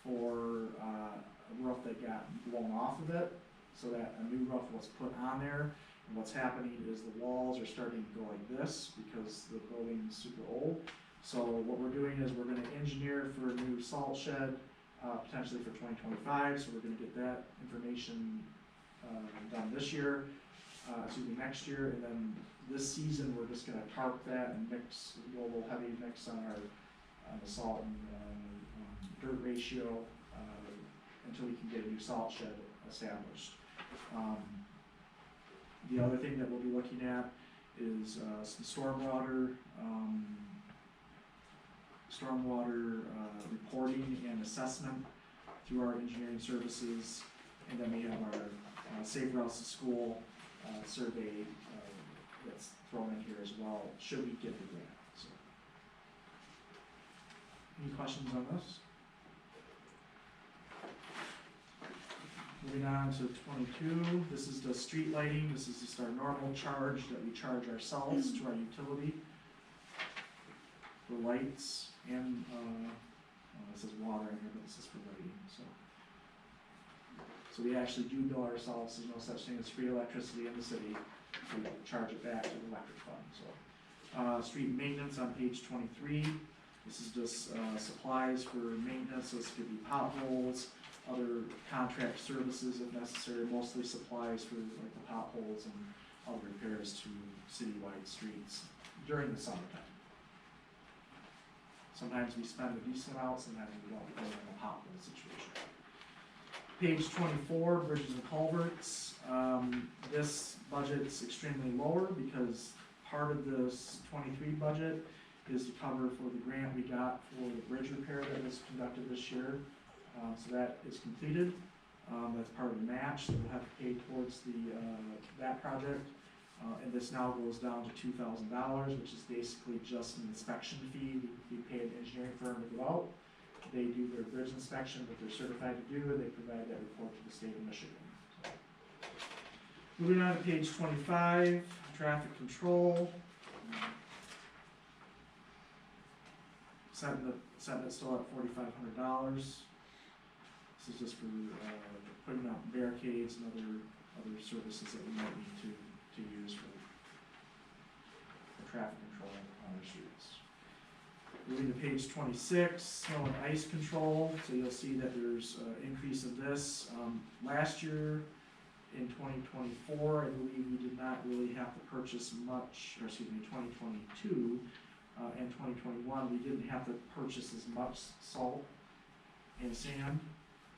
Speaker 6: for a roof that got blown off of it, so that a new roof was put on there. And what's happening is the walls are starting to go like this because the building is super old. So what we're doing is we're gonna engineer for a new salt shed, potentially for 2025, so we're gonna get that information done this year, next year, and then this season, we're just gonna tarp that and mix, a little heavy mix on the salt and dirt ratio, until we can get a new salt shed established. The other thing that we'll be looking at is some stormwater reporting and assessment through our engineering services, and then we have our Safe Routes to School survey that's thrown in here as well, should we get the grant, so. Any questions on this? Moving on to 22, this is the street lighting. This is just our normal charge that we charge ourselves to our utility for lights and It says water in here, but this is for lighting, so. So we actually do bill ourselves, there's no such thing as free electricity in the city, we charge it back to the electric fund, so. Street maintenance on page 23, this is just, supplies for maintenance, so this could be potholes, other contract services if necessary, mostly supplies for like the potholes and other repairs to citywide streets during the summertime. Sometimes we spend a decent amount, sometimes we don't, depending on the pothole situation. Page 24, bridges and culverts. This budget's extremely lower because part of this 23 budget is to cover for the grant we got for the bridge repair that was conducted this year. So that is completed. That's part of the match that we'll have to pay towards that project. And this now goes down to $2,000, which is basically just an inspection fee. We pay an engineering firm to go out. They do their bridge inspection, what they're certified to do, and they provide that report to the state of Michigan. So. Moving on to page 25, traffic control. Setting it still at $4,500. This is just for putting up barricades and other services that we might need to use for traffic control on our streets. Moving to page 26, snow and ice control. So you'll see that there's an increase in this. Last year, in 2024, I believe we did not really have to purchase much, or excuse me, 2022 and 2021, we didn't have to purchase as much salt and sand.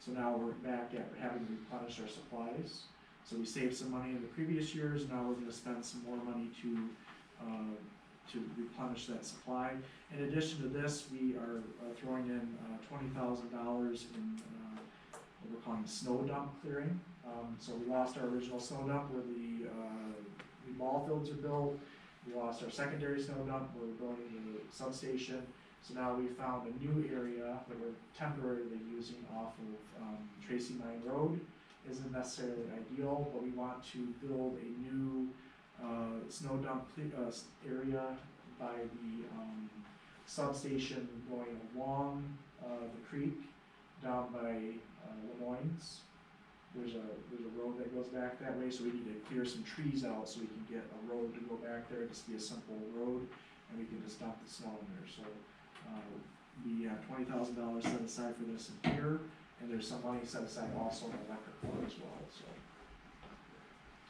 Speaker 6: So now we're back at having to replenish our supplies. So we saved some money in the previous years, now we're gonna spend some more money to replenish that supply. In addition to this, we are throwing in $20,000 in what we're calling snow dump clearing. So we lost our original snow dump where the ball fields are built. We lost our secondary snow dump where we're building the substation. So now we found a new area that we're temporarily using off of Tracy Mine Road. Isn't necessarily ideal, but we want to build a new snow dump area by the substation going along the creek down by Lemoyne's. There's a road that goes back that way, so we need to clear some trees out so we can get a road to go back there, just be a simple road, and we can just dump the snow in there. So we have $20,000 set aside for this in here. And there's some money set aside also in the electric fund as well, so.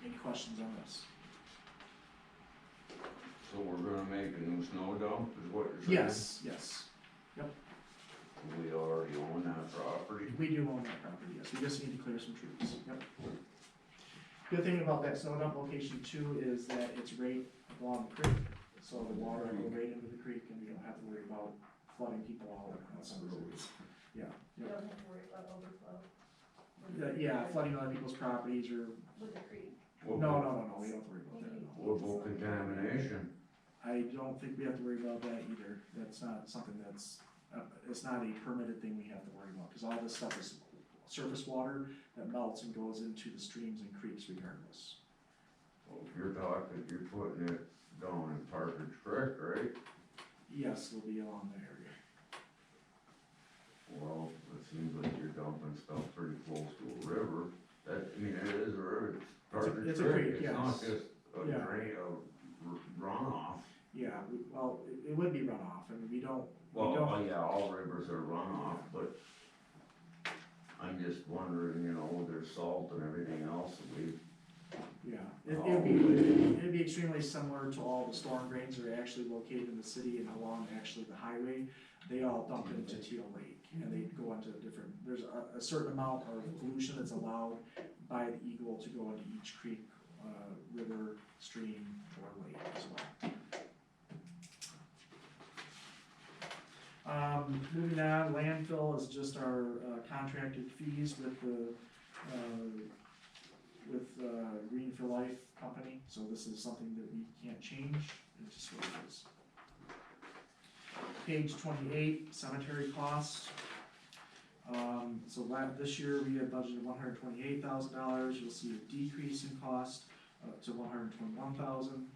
Speaker 6: Any questions on this?
Speaker 8: So we're gonna make a new snow dump, is what you're saying?
Speaker 6: Yes.
Speaker 8: We already own that property.
Speaker 6: We do own that property, yes, we just need to clear some trees, yep. Good thing about that snow dump location too is that it's right along the creek, so the water will go right into the creek and we don't have to worry about flooding people out on some roads. Yeah.
Speaker 4: You don't have to worry about overflow.
Speaker 6: Yeah, flooding other people's properties or,
Speaker 4: With the creek.
Speaker 6: no, we don't have to worry about that, no.
Speaker 8: What about contamination?
Speaker 6: I don't think we have to worry about that either. That's not something that's, it's not a permitted thing we have to worry about, cause all this stuff is surface water that melts and goes into the streams and creeks regardless.
Speaker 8: Well, if you're talking, you're putting it down in Partridge Creek, right?
Speaker 6: Yes, it'll be along the area.
Speaker 8: Well, it seems like you're dumping stuff pretty close to a river. That, I mean, it is a river, it's Partridge
Speaker 6: it's a
Speaker 8: Creek,
Speaker 6: creek,
Speaker 8: it's not
Speaker 6: yes.
Speaker 8: just a
Speaker 6: Yeah.
Speaker 8: drain, a runoff.
Speaker 6: Yeah, well, it would be runoff, I mean, we don't,
Speaker 8: Well, yeah, all rivers are runoff, but I'm just wondering, you know, there's salt and everything else, and
Speaker 6: yeah. It'd be extremely similar to all the storm drains that are actually located in the city and along actually the highway. They all dump into Teal Lake, and they go into different, there's a certain amount of pollution that's allowed by the Eagle to go into each creek, river, stream, or lake as well. Moving on, landfill is just our contracted fees with the Green for Life company, so this is something that we can't change, it's just what it is. Page 28, cemetery costs. This year we had budgeted $128,000, you'll see a decrease in cost to $121,000.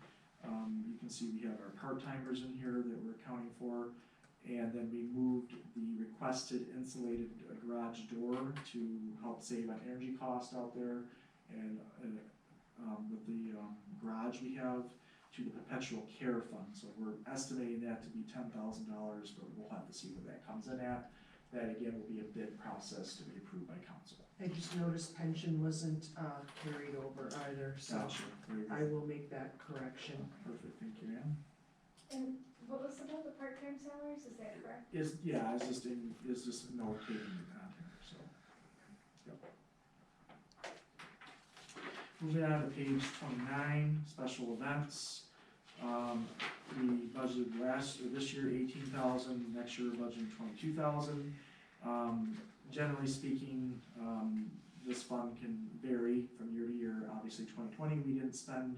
Speaker 6: You can see we have our part-timers in here that we're accounting for. And then we moved the requested insulated garage door to help save on energy cost out there. And, with the, garage we have to the perpetual care fund, so we're estimating that to be $10,000, but we'll have to see where that comes in at. That again will be a bid process to be approved by council.
Speaker 3: I just noticed pension wasn't, carried over either, so
Speaker 6: Gotcha. Very good.
Speaker 3: I will make that correction.
Speaker 6: Perfect, thank you, Ann.
Speaker 4: And what was about the part-time salaries, is that correct?
Speaker 6: Yeah, it's just notating on here, so. Yep. Moving on to page 29, special events. We budgeted this year 18,000, next year we're budgeting 22,000. Generally speaking, this fund can vary from year to year. Obviously 2020, we didn't spend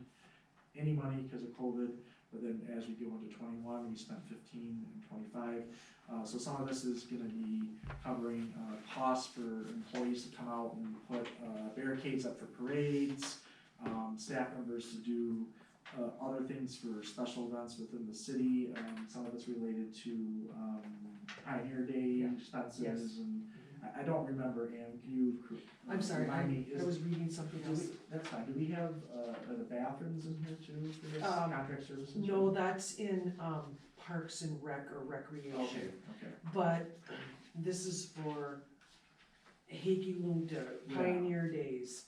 Speaker 6: any money because of COVID, but then as we go into 21, we spent 15 and 25. So some of this is gonna be covering, costs for employees to come out and put, barricades up for parades, staff members to do, other things for special events within the city. Some of it's related to, Pioneer Day expenses,
Speaker 3: Yes.
Speaker 6: and I don't remember, Ann, can you?
Speaker 3: I'm sorry,
Speaker 6: remind me,
Speaker 3: I was reading something
Speaker 6: do
Speaker 3: else.
Speaker 6: we, that's fine, do we have, are the bathrooms in here too for this contract services?
Speaker 3: No, that's in, Parks and Rec or Recreation.
Speaker 6: Okay.
Speaker 3: But this is for Heike Lunta,
Speaker 6: Yeah.
Speaker 3: Pioneer Days,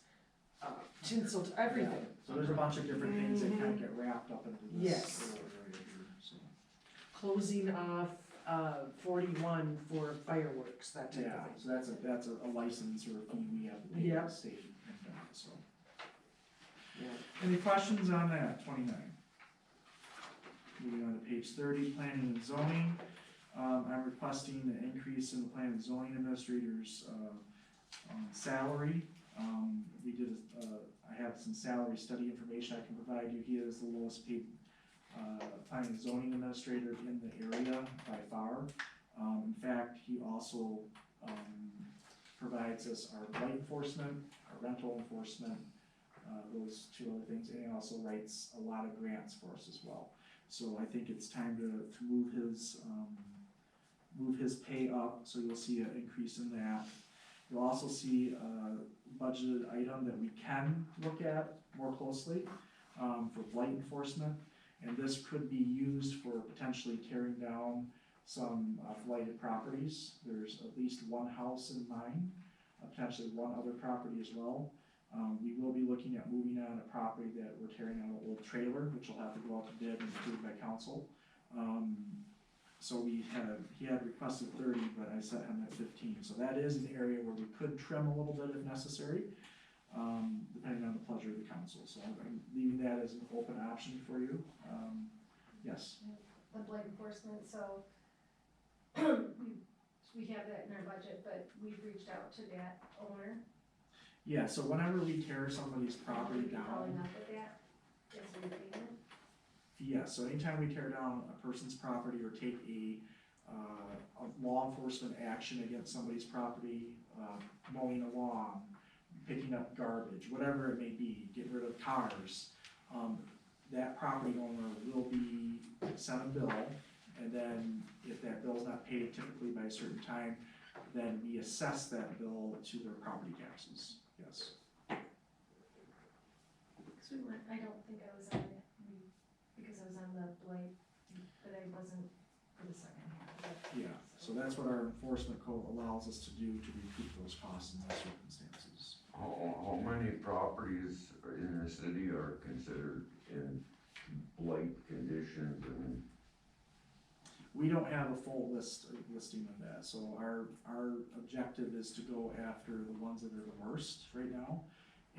Speaker 3: tinsel, everything.
Speaker 6: Yeah, so there's a bunch of different things that kind of get wrapped up into this
Speaker 3: Yes.
Speaker 6: little area here, so.
Speaker 3: Closing off, 41 for fireworks, that type
Speaker 6: Yeah,
Speaker 3: of thing.
Speaker 6: so that's a license or a fee we have to pay to
Speaker 3: Yep.
Speaker 6: the state, and that, so.
Speaker 3: Yeah.
Speaker 6: Any questions on that, 29? Moving on to page 30, planning and zoning. I'm requesting an increase in the planning and zoning administrator's, salary. We did, I have some salary study information I can provide you. He is the lowest paid, planning and zoning administrator in the area by far. In fact, he also, provides us our blight enforcement, our rental enforcement, those two other things, and he also writes a lot of grants for us as well. So I think it's time to move his pay up, so you'll see an increase in that. You'll also see a budgeted item that we can look at more closely, for blight enforcement. And this could be used for potentially tearing down some blighted properties. There's at least one house in mind, potentially one other property as well. We will be looking at moving on a property that we're tearing out an old trailer, which will have to go out to bid and approved by council. So he had requested 30, but I set him at 15. So that is an area where we could trim a little bit if necessary, depending on the pleasure of the council. So I'm leaving that as an open option for you. Yes?
Speaker 4: The blight enforcement, so we have that in our budget, but we've reached out to that owner.
Speaker 6: Yeah, so whenever we tear somebody's property
Speaker 4: Following
Speaker 6: down,
Speaker 4: up with that, is repayment.
Speaker 6: yeah, so anytime we tear down a person's property or take a law enforcement action against somebody's property, mowing a lawn, picking up garbage, whatever it may be, getting rid of cars, that property owner will be sent a bill, and then if that bill's not paid typically by a certain time, then we assess that bill to their property taxes, yes.
Speaker 4: Cause we went, I don't think I was on it, because I was on the blight, but I wasn't for the second half. But-
Speaker 6: Yeah, so that's what our enforcement code allows us to do to recoup those costs in those circumstances.
Speaker 8: How many properties in the city are considered in blight conditions and?
Speaker 6: We don't have a full listing of that, so our objective is to go after the ones that are the worst right now.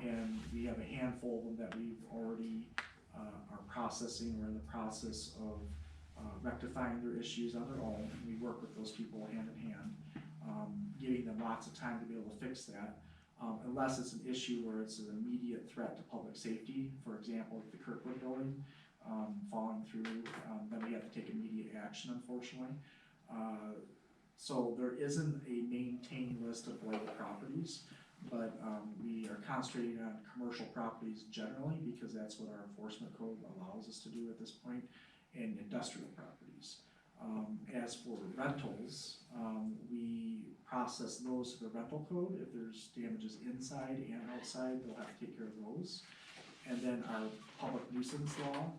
Speaker 6: And we have a handful of them that we've already, are processing, or in the process of, rectifying their issues on their own. We work with those people hand in hand, giving them lots of time to be able to fix that. Unless it's an issue where it's an immediate threat to public safety, for example, like the Kirkwood building, falling through, then we have to take immediate action, unfortunately. So there isn't a maintained list of blighted properties, but we are concentrating on commercial properties generally, because that's what our enforcement code allows us to do at this point, and industrial properties. As for rentals, we process those to the rental code. If there's damages inside and outside, they'll have to take care of those. And then our public nuisance law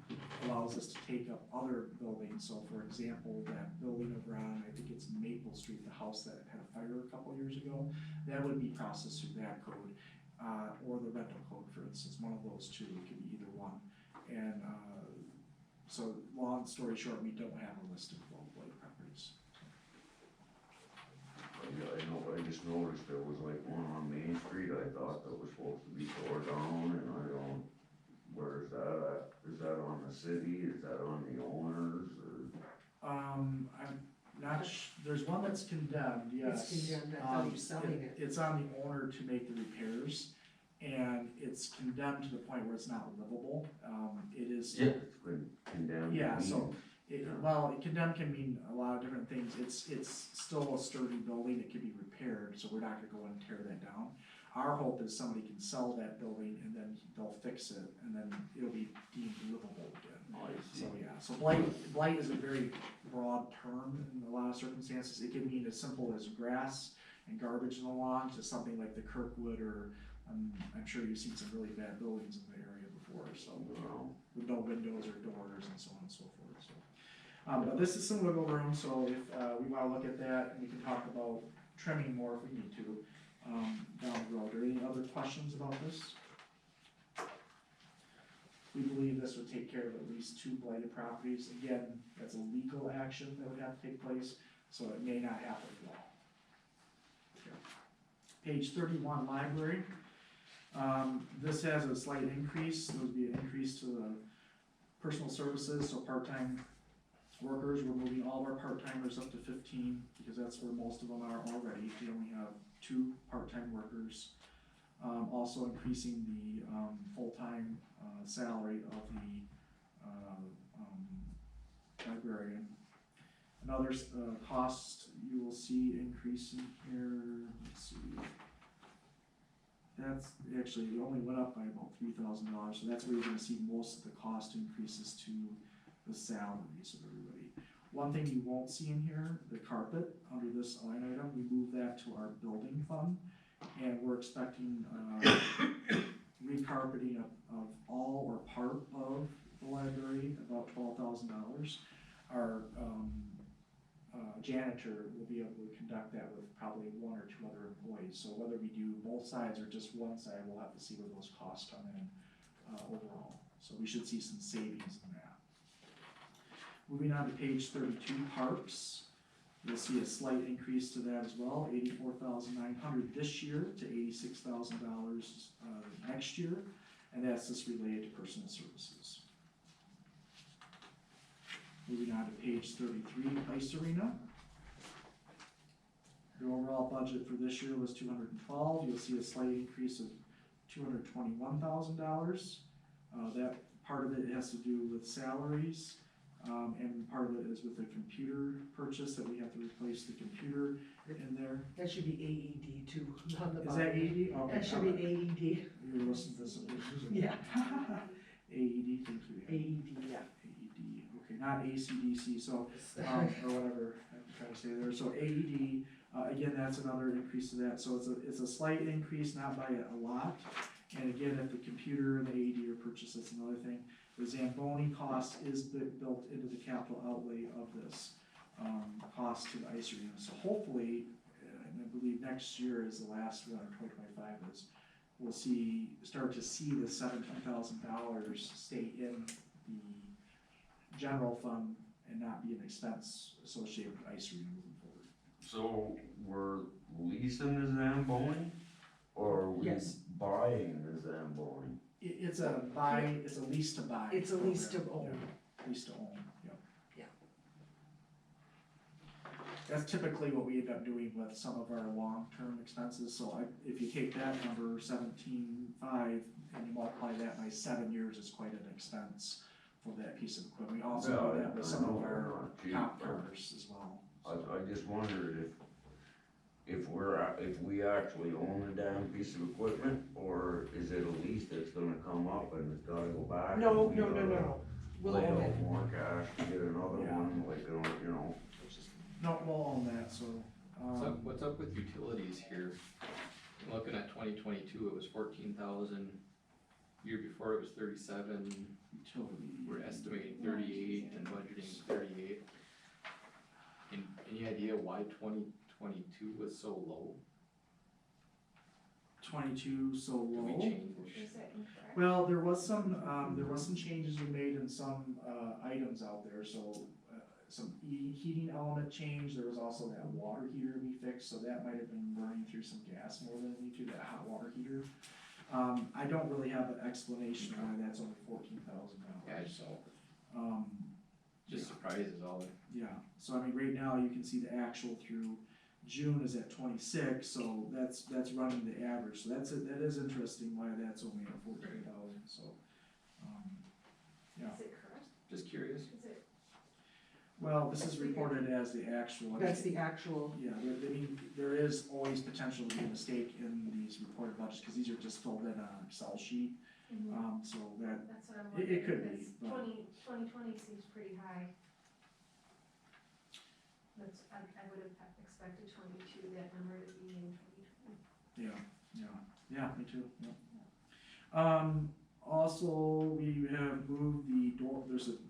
Speaker 6: allows us to take up other buildings. So for example, that building over on, I think it's Maple Street, the house that had a fire a couple years ago, that would be processed through that code. Or the rental code, for instance, one of those two, it could be either one. And, so long story short, we don't have a list of low blight properties.
Speaker 8: I just noticed there was like one on Main Street, I thought that was supposed to be tore down, and I don't, where's that at? Is that on the city, is that on the owners, or?
Speaker 6: I'm not there's one that's condemned, yes.
Speaker 3: It's condemned, I thought he was selling it.
Speaker 6: It's on the owner to make the repairs, and it's condemned to the point where it's not livable. It is.
Speaker 8: Yeah, it's been condemned.
Speaker 6: Yeah, so,
Speaker 8: Yeah.
Speaker 6: well, condemned can mean a lot of different things. It's still a sturdy building, it can be repaired, so we're not gonna go and tear that down. Our hope is somebody can sell that building and then they'll fix it, and then it'll be deemed livable again.
Speaker 8: I see.
Speaker 6: So, yeah, so blight is a very broad term in a lot of circumstances. It can mean as simple as grass and garbage in the lawn to something like the Kirkwood, or, I'm sure you've seen some really bad buildings in the area before, so.
Speaker 8: Well,
Speaker 6: With no windows or doors and so on and so forth, so. But this is some wiggle room, so if, we wanna look at that, we can talk about trimming more if we need to, down the road. Are there any other questions about this? We believe this would take care of at least 2 blighted properties. Again, that's a legal action that would have to take place, so it may not happen at all. Okay. Page 31, library. This has a slight increase. There would be an increase to the personal services, so part-time workers. We're moving all of our part-timers up to 15, because that's where most of them are already. We only have 2 part-time workers. Also increasing the full-time salary of the librarian. Another cost you will see increasing here, let's see. That's actually, it only went up by about $3,000, so that's where you're gonna see most of the cost increases to the salaries of everybody. One thing you won't see in here, the carpet, under this line item, we moved that to our building fund, and we're expecting, recarpeting of all or part of the library, about $12,000. Our, janitor will be able to conduct that with probably 1 or 2 other employees, so whether we do both sides or just one side, we'll have to see where those costs come in, overall. So we should see some savings in that. Moving on to page 32, parks. You'll see a slight increase to that as well, $84,900 this year to $86,000 next year, and that's just related to personal services. Moving on to page 33, ice arena. The overall budget for this year was $212. You'll see a slight increase of $221,000. That part of it has to do with salaries. And part of it is with the computer purchase, that we have to replace the computer in there.
Speaker 3: That should be AED too, on the
Speaker 6: Is
Speaker 3: bottom.
Speaker 6: that AED? Okay.
Speaker 3: That should be AED.
Speaker 6: You're listening to this.
Speaker 3: Yeah.
Speaker 6: AED, thank you.
Speaker 3: AED, yeah.
Speaker 6: AED, okay, not ACDC, so, or whatever I'm trying to say there. So AED, again, that's another increase to that. So it's a slight increase, not by a lot. And again, if the computer and the AED are purchased, that's another thing. The Zamboni cost is built into the capital outlay of this cost to the ice arena. So hopefully, and I believe next year is the last one, or 2025 is, we'll start to see the $17,000 stay in the general fund and not be an expense associated with ice arena moving forward.
Speaker 8: So we're leasing the Zamboni, or are we
Speaker 3: Yes.
Speaker 8: buying the Zamboni?
Speaker 6: It's a lease to buy.
Speaker 3: It's a lease to
Speaker 6: program.
Speaker 3: own.
Speaker 6: Yeah, lease to own, yep.
Speaker 3: Yeah.
Speaker 6: That's typically what we end up doing with some of our long-term expenses, so if you take that number, 17.5, and you multiply that by 7 years, it's quite an expense for that piece of equipment. We also do that with some of our cop cars as well.
Speaker 8: I just wondered if we actually own the damn piece of equipment, or is it a lease that's gonna come up and it's gotta go back?
Speaker 3: No,
Speaker 8: and we
Speaker 3: no, no,
Speaker 8: gotta-
Speaker 3: no, We'll
Speaker 8: lay
Speaker 3: own
Speaker 8: out
Speaker 3: it.
Speaker 8: more cash to get another
Speaker 6: Yeah.
Speaker 8: one, like, you know,
Speaker 6: No, we'll own that, so,
Speaker 7: What's up with utilities here? Looking at 2022, it was 14,000. Year before it was 37.
Speaker 6: utility.
Speaker 7: We're estimating 38 and budgeting 38. Any idea why 2022 was so low?
Speaker 6: 22 so
Speaker 7: Did we
Speaker 6: low.
Speaker 7: change?
Speaker 4: Is that incorrect?
Speaker 6: Well, there was some changes we made in some, items out there, so, some heating element change, there was also that water heater we fixed, so that might have been burning through some gas more than it needed to, that hot water heater. I don't really have an explanation why that's only $14,000, so,
Speaker 7: Just surprises all the.
Speaker 6: yeah, so I mean, right now, you can see the actual through June is at 26, so that's running the average, so that is interesting why that's only at 14,000, so, yeah.
Speaker 4: Is it correct?
Speaker 7: Just curious.
Speaker 4: Is it,
Speaker 6: Well, this is reported as the actual.
Speaker 3: That's the actual,
Speaker 6: Yeah, I mean, there is always potential to be a mistake in these reported budgets, cause these are just filled in on an Excel sheet, so that,
Speaker 4: that's what I'm
Speaker 6: It-
Speaker 4: wondering,
Speaker 6: it could be,
Speaker 4: because
Speaker 6: but-
Speaker 4: 2020 seems pretty high. I would have expected 22, that number to be in 2020.
Speaker 6: yeah, me too, yeah. Also, we have moved the door,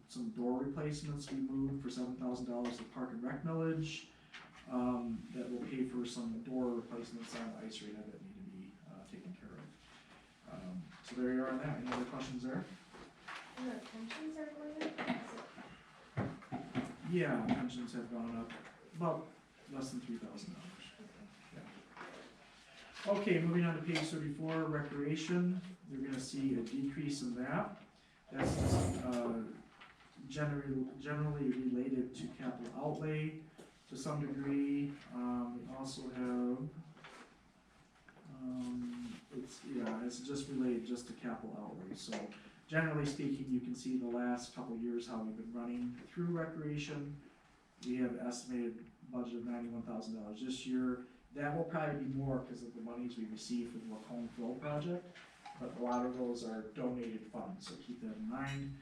Speaker 6: some door replacements we moved for $7,000 to Park and Rec millage. That will pay for some door replacements on the ice arena that need to be, taken care of. So there you are on that, any other questions there?
Speaker 4: And the pensions are going up, is it?
Speaker 6: Yeah, pensions have gone up about less than $3,000. Okay, moving on to page 34, recreation, you're gonna see a decrease in that. That's generally related to capital outlay to some degree. We also have, it's just related just to capital outlay. So generally speaking, you can see the last couple of years how we've been running through recreation. We have estimated budget of $91,000 this year. That will probably be more because of the monies we receive for the Lacombe Fill project, but a lot of those are donated funds, so keep that in mind.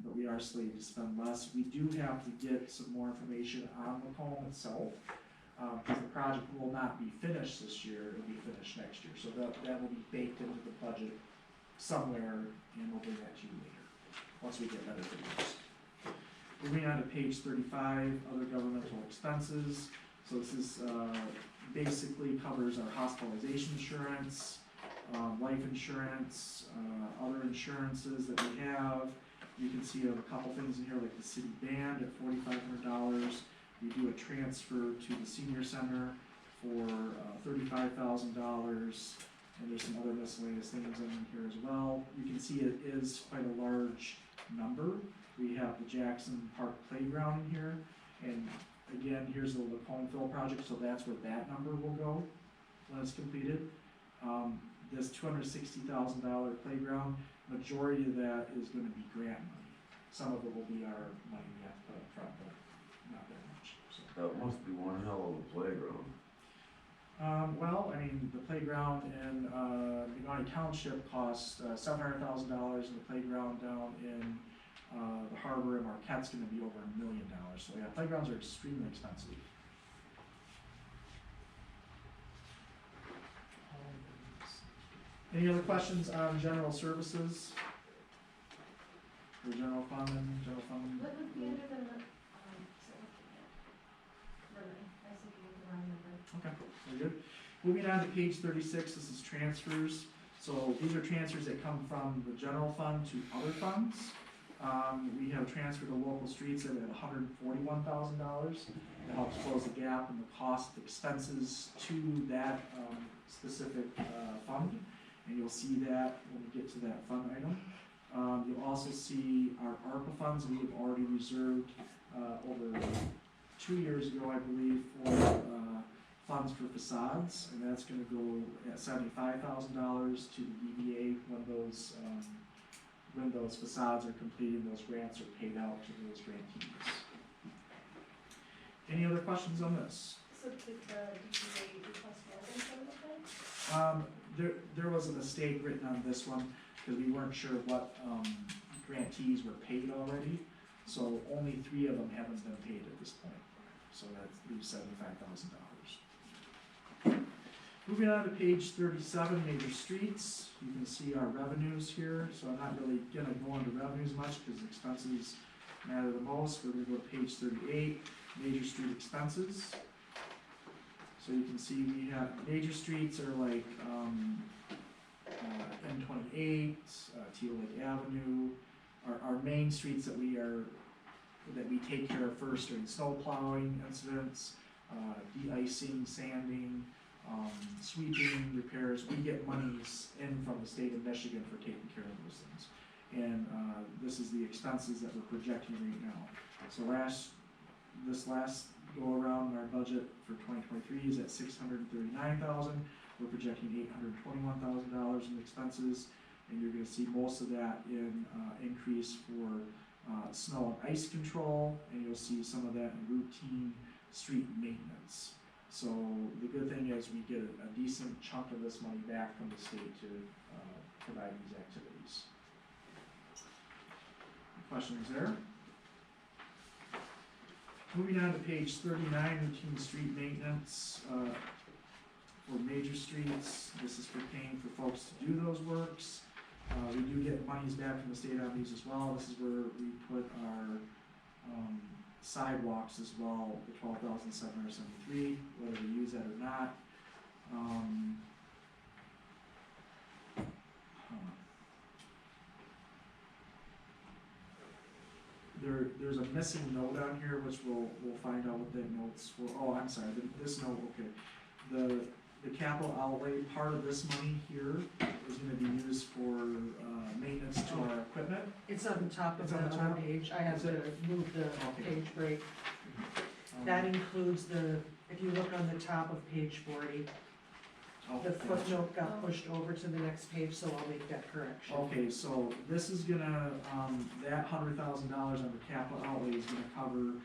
Speaker 6: But we are slated to spend less. We do have to get some more information on Lacombe itself, because the project will not be finished this year, it'll be finished next year. So that will be baked into the budget somewhere, and we'll bring that to you later, once we get better figures. Moving on to page 35, other governmental expenses. So this is, basically covers our hospitalization insurance, life insurance, other insurances that we have. You can see a couple things in here, like the city band at $4,500. We do a transfer to the senior center for $35,000, and there's some other miscellaneous things in here as well. You can see it is quite a large number. We have the Jackson Park Playground in here, and again, here's the Lacombe Fill project, so that's where that number will go when it's completed. This $260,000 playground, majority of that is gonna be grant money. Some of it will be our money we have to put up front, but not that much, so.
Speaker 8: that must be one hell of a playground.
Speaker 6: Well, I mean, the playground in, Negani Township costs, $700,000, and the playground down in, the harbor in Marquette's gonna be over $1 million, so yeah, playgrounds are extremely expensive. Any other questions on general services? Or general fund?
Speaker 4: What would be under the, Vernon, I was looking at the wrong number.
Speaker 6: Okay, very good. Moving on to page 36, this is transfers. So these are transfers that come from the general fund to other funds. We have transferred to local streets at $141,000. That helps close the gap in the cost expenses to that specific fund. And you'll see that when we get to that fund item. You'll also see our ARPA funds we have already reserved over 2 years ago, I believe, for funds for facades, and that's gonna go at $75,000 to the DDA when those facades are completed, those grants are paid out to those grantees. Any other questions on this?
Speaker 4: So did the DPA request more than 75?
Speaker 6: There was a mistake written on this one, because we weren't sure what, grantees were paid already, so only 3 of them haven't been paid at this point. So that leaves $75,000. Moving on to page 37, major streets, you can see our revenues here, so I'm not really gonna go into revenues much, because expenses matter the most. We're gonna go to page 38, major street expenses. So you can see we have, major streets are like, M28, Teal Lake Avenue, our main streets that we take care of first during snow plowing incidents, de-icing, sanding, sweeping, repairs. We get monies in from the state of Michigan for taking care of those things. And, this is the expenses that we're projecting right now. So this last go around, our budget for 2023 is at $639,000. We're projecting $821,000 in expenses, and you're gonna see most of that in, increase for, snow and ice control, and you'll see some of that in routine street maintenance. So the good thing is we get a decent chunk of this money back from the state to, provide these activities. Any questions there? Moving on to page 39, routine street maintenance, for major streets. This is for paying for folks to do those works. We do get monies back from the state on these as well. This is where we put our, sidewalks as well, the 12,773, whether we use that or not. There's a missing note on here, which we'll find out what that note's for. Oh, I'm sorry, this note, okay. The capital outlay, part of this money here is gonna be used for, maintenance to our equipment.
Speaker 3: It's on the top of
Speaker 6: It's
Speaker 3: the
Speaker 6: on the top?
Speaker 3: page, I have to move the
Speaker 6: Okay.
Speaker 3: page break. That includes if you look on the top of page 40, the footnote got pushed over to the next page, so I'll make that correction.
Speaker 6: Okay, so this is gonna, that $100,000 under capital outlay is gonna cover,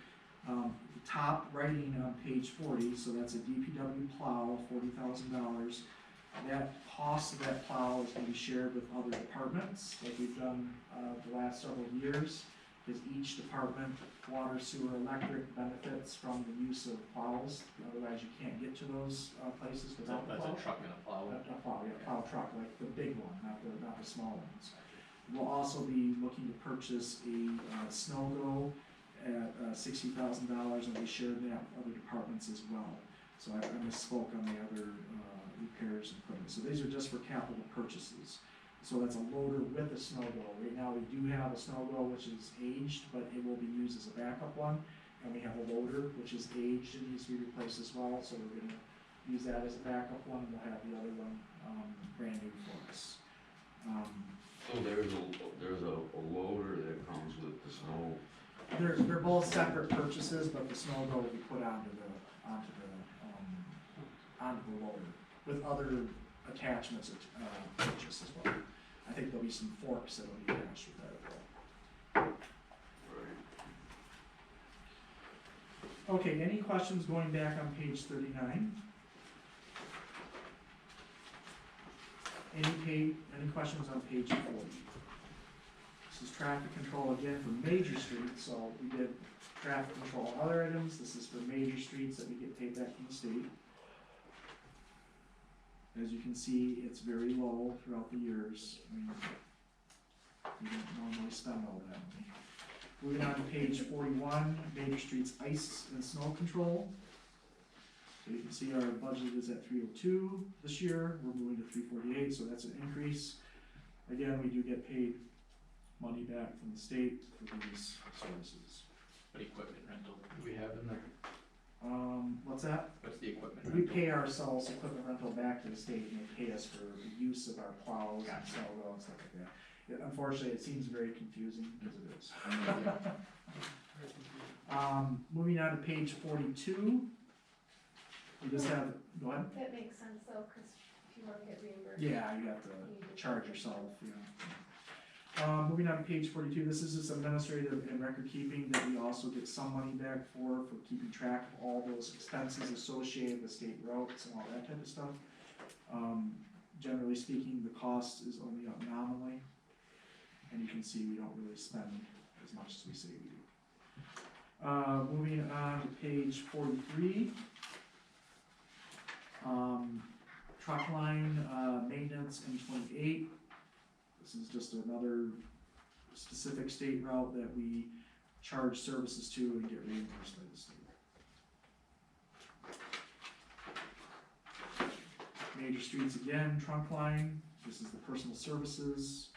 Speaker 6: the top writing on page 40, so that's a DPW plow, $40,000. That cost of that plow is gonna be shared with other departments, like we've done, the last several years, because each department, water, sewer, electric, benefits from the use of plows, otherwise you can't get to those, places without the
Speaker 7: That's
Speaker 6: plow.
Speaker 7: a truck and a plow.
Speaker 6: A plow, yeah, plow truck, like the big one, not the small ones. We'll also be looking to purchase a, snow go at, $60,000, and we share that with other departments as well. So I misspoke on the other, repairs and equipment. So these are just for capital purchases. So that's a loader with a snow go. Right now, we do have a snow go which is aged, but it will be used as a backup one. And we have a loader which is aged and needs to be replaced as well, so we're gonna use that as a backup one, and we'll have the other one, brand new for us.
Speaker 8: So there's a loader that comes with the snow.
Speaker 6: They're both separate purchases, but the snow go will be put onto the loader with other attachments, purchased as well. I think there'll be some forks that'll be attached with that as well.
Speaker 8: Right.
Speaker 6: Okay, any questions going back on page 39? Any questions on page 40? This is traffic control again for major streets, so we did traffic control on other items. This is for major streets that we get paid back from the state. As you can see, it's very low throughout the years. I mean, we don't normally spend all that money. Moving on to page 41, major streets ice and snow control. So you can see our budget is at 302 this year, we're moving to 348, so that's an increase. Again, we do get paid money back from the state for these services.
Speaker 7: What equipment rental do we have in there?
Speaker 6: What's that?
Speaker 7: What's the equipment
Speaker 6: We
Speaker 7: rental?
Speaker 6: pay ourselves equipment rental back to the state, and they pay us for the use of our plows and snow go and stuff like that. Unfortunately, it seems very confusing, because it is. Moving on to page 42. We just have, go ahead.
Speaker 4: That makes sense though, cause if you wanna get reimbursed.
Speaker 6: Yeah, you have to charge yourself, moving on to page 42, this is just administrative and record keeping that we also get some money back for keeping track of all those expenses associated with state routes and all that type of stuff. Generally speaking, the cost is only up nominally. and you can see we don't really spend as much as we say we do. Moving on to page 43. Truck line, maintenance in 28. This is just another specific state route that we charge services to and get reimbursed by the state. Major streets again, trunk line, this is the personal services.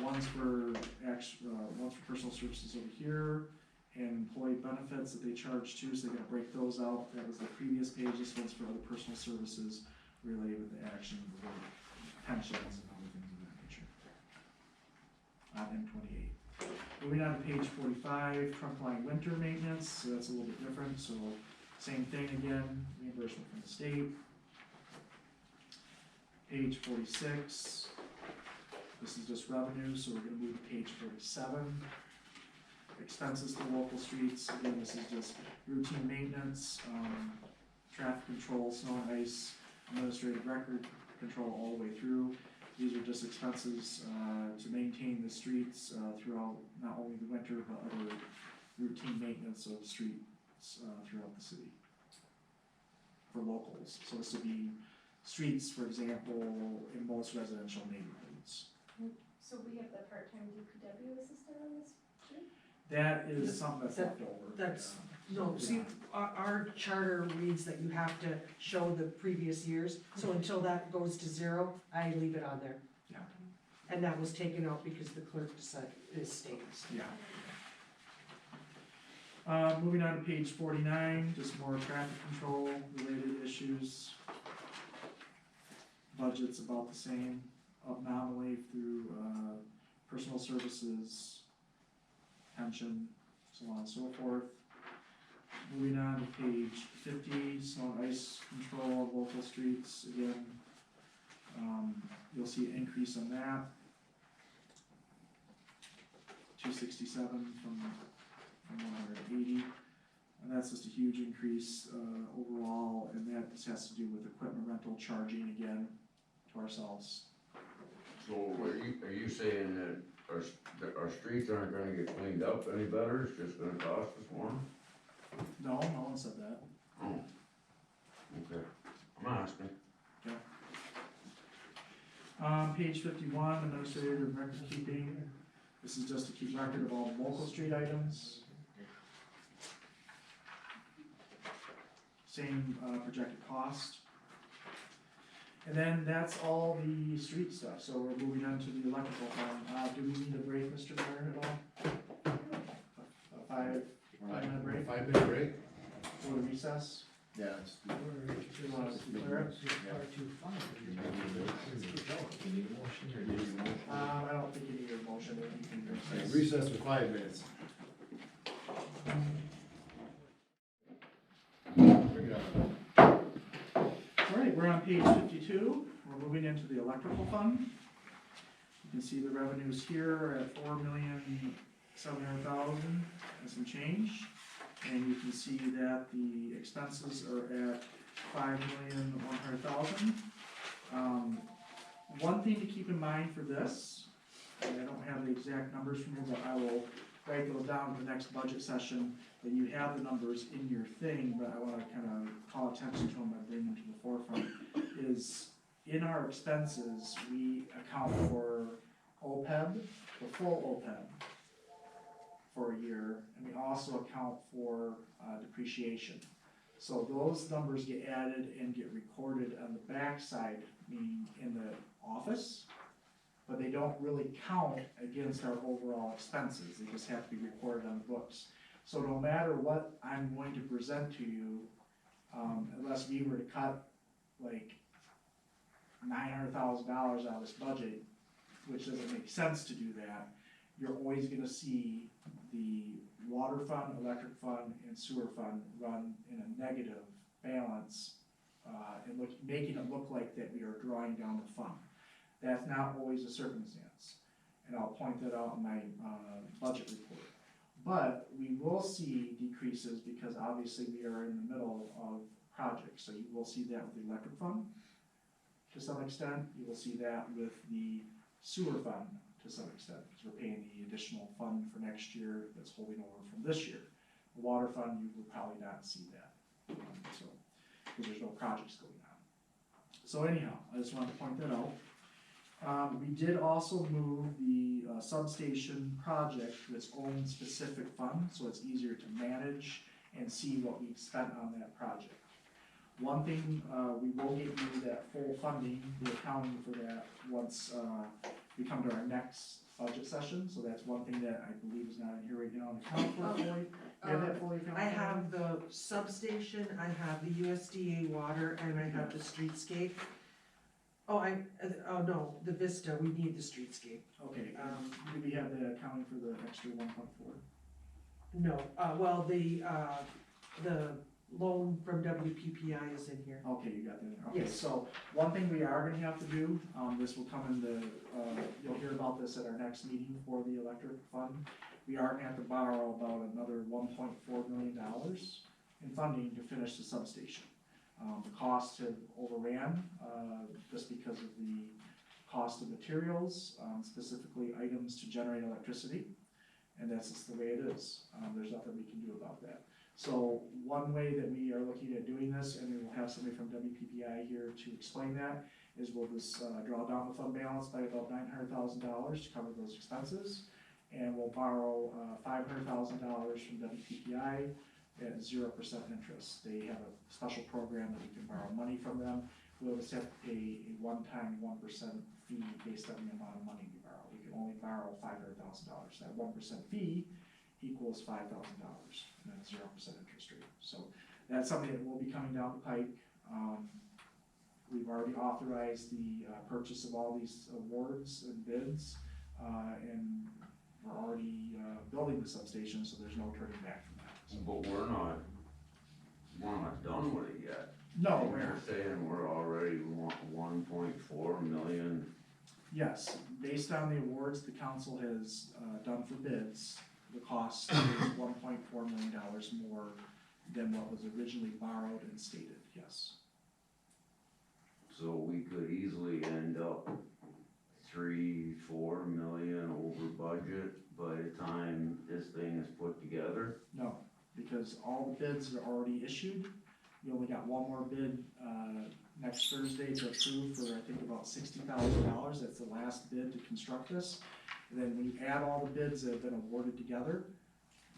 Speaker 6: One's for personal services over here, and employee benefits that they charge too, so they gotta break those out. That was the previous page, this one's for other personal services related with the action of the work, pensions and other things of that nature. On M28. Moving on to page 45, trunk line winter maintenance, so that's a little bit different, so same thing again, reimbursement from the state. Page 46, this is just revenue, so we're gonna move to page 47. Expenses to local streets, again, this is just routine maintenance, traffic control, snow and ice, administrative record control all the way through. These are just expenses to maintain the streets throughout not only the winter, but other routine maintenance of streets throughout the city for locals. So this would be streets, for example, in most residential neighborhoods.
Speaker 4: So we have the part-time DPW assistant on this street?
Speaker 6: That is something that's left over.
Speaker 3: That's- No, see, our charter reads that you have to show the previous years, so until that goes to 0, I leave it on there.
Speaker 6: Yeah.
Speaker 3: And that was taken out because the clerk decided, it states.
Speaker 6: Yeah. Moving on to page 49, just more traffic control related issues. Budget's about the same, up nominally through personal services, pension, so on and so forth. Moving on to page 50, snow and ice control of local streets, again, you'll see an increase on that. 267 from 180, and that's just a huge increase overall, and that just has to do with equipment rental charging again to ourselves.
Speaker 8: So are you saying that our streets aren't gonna get cleaned up any better, it's just gonna cost us more?
Speaker 6: No, no one said that.
Speaker 8: Oh, okay, I'm asking.
Speaker 6: Page 51, administrative record keeping. This is just to keep record of all the local street items. Same projected cost. And then that's all the street stuff, so we're moving on to the electrical fund. Do we need a break, Mr. Mayor, at all? A 5-minute break?
Speaker 1: 5-minute break?
Speaker 6: Go to recess?
Speaker 1: Yeah.
Speaker 6: Do you want to declare it? I don't think you need a motion, but you can recess.
Speaker 1: Recess for 5 minutes. Bring it on.
Speaker 6: Alright, we're on page 52, we're moving into the electrical fund. You can see the revenues here at 4,700,000 and some change. And you can see that the expenses are at 5,100,000. One thing to keep in mind for this, and I don't have the exact numbers from here, but I will write those down in the next budget session, that you have the numbers in your thing, but I wanna kinda call attention to them and bring them to the forefront, is in our expenses, we account for OPEB, the full OPEB for a year, and we also account for depreciation. So those numbers get added and get recorded on the backside, meaning in the office, but they don't really count against our overall expenses, they just have to be recorded on the books. So no matter what I'm going to present to you, unless we were to cut like $900,000 out of this budget, which doesn't make sense to do that, you're always gonna see the water fund, electric fund, and sewer fund run in a negative balance, and making it look like that we are drawing down the fund. That's not always a circumstance, and I'll point that out in my budget report. But we will see decreases because obviously we are in the middle of projects, so you will see that with the electric fund to some extent, you will see that with the sewer fund to some extent, because we're paying the additional fund for next year that's holding over from this year. The water fund, you will probably not see that, so, because there's no projects going on. So anyhow, I just wanted to point that out. We did also move the substation project to its own specific fund, so it's easier to manage and see what we've spent on that project. One thing, we will get you that full funding, the accounting for that, once we come to our next budget session, so that's one thing that I believe is not in here right now, an account for fully, you have that fully accounted?
Speaker 3: I have the substation, I have the USDA water, and I have the streetscape. Oh, no, the Vista, we need the streetscape.
Speaker 6: Okay, do we have the accounting for the extra 1.4?
Speaker 3: No, well, the loan from WPPI is in here.
Speaker 6: Okay, you got that. Okay,
Speaker 3: Yes.
Speaker 6: so one thing we are gonna have to do, this will come in the, you'll hear about this at our next meeting for the electric fund. We are gonna have to borrow about another $1.4 million in funding to finish the substation. The costs have overran, just because of the cost of materials, specifically items to generate electricity. And that's just the way it is. There's nothing we can do about that. So one way that we are looking at doing this, and we will have somebody from WPPI here to explain that, is we'll just draw down the fund balance by about $900,000 to cover those expenses. And we'll borrow $500,000 from WPPI at 0% interest. They have a special program that we can borrow money from them. We'll set a one-time 1% fee based on the amount of money we borrow. We can only borrow $500,000. That 1% fee equals $5,000, and that's 0% interest rate. So that's something that will be coming down the pike. We've already authorized the purchase of all these awards and bids, and we're already building the substation, so there's no turning back from that.
Speaker 8: But we're not done with it yet.
Speaker 6: No,
Speaker 8: You're saying we're already 1.4 million.
Speaker 6: yes, based on the awards the council has done for bids, the cost is $1.4 million more than what was originally borrowed and stated, yes.
Speaker 8: So we could easily end up 3-4 million over budget by the time this thing is put together.
Speaker 6: No, because all the bids are already issued. We only got one more bid next Thursday to approve for, I think, about $60,000. That's the last bid to construct this. And then when you add all the bids that have been awarded together,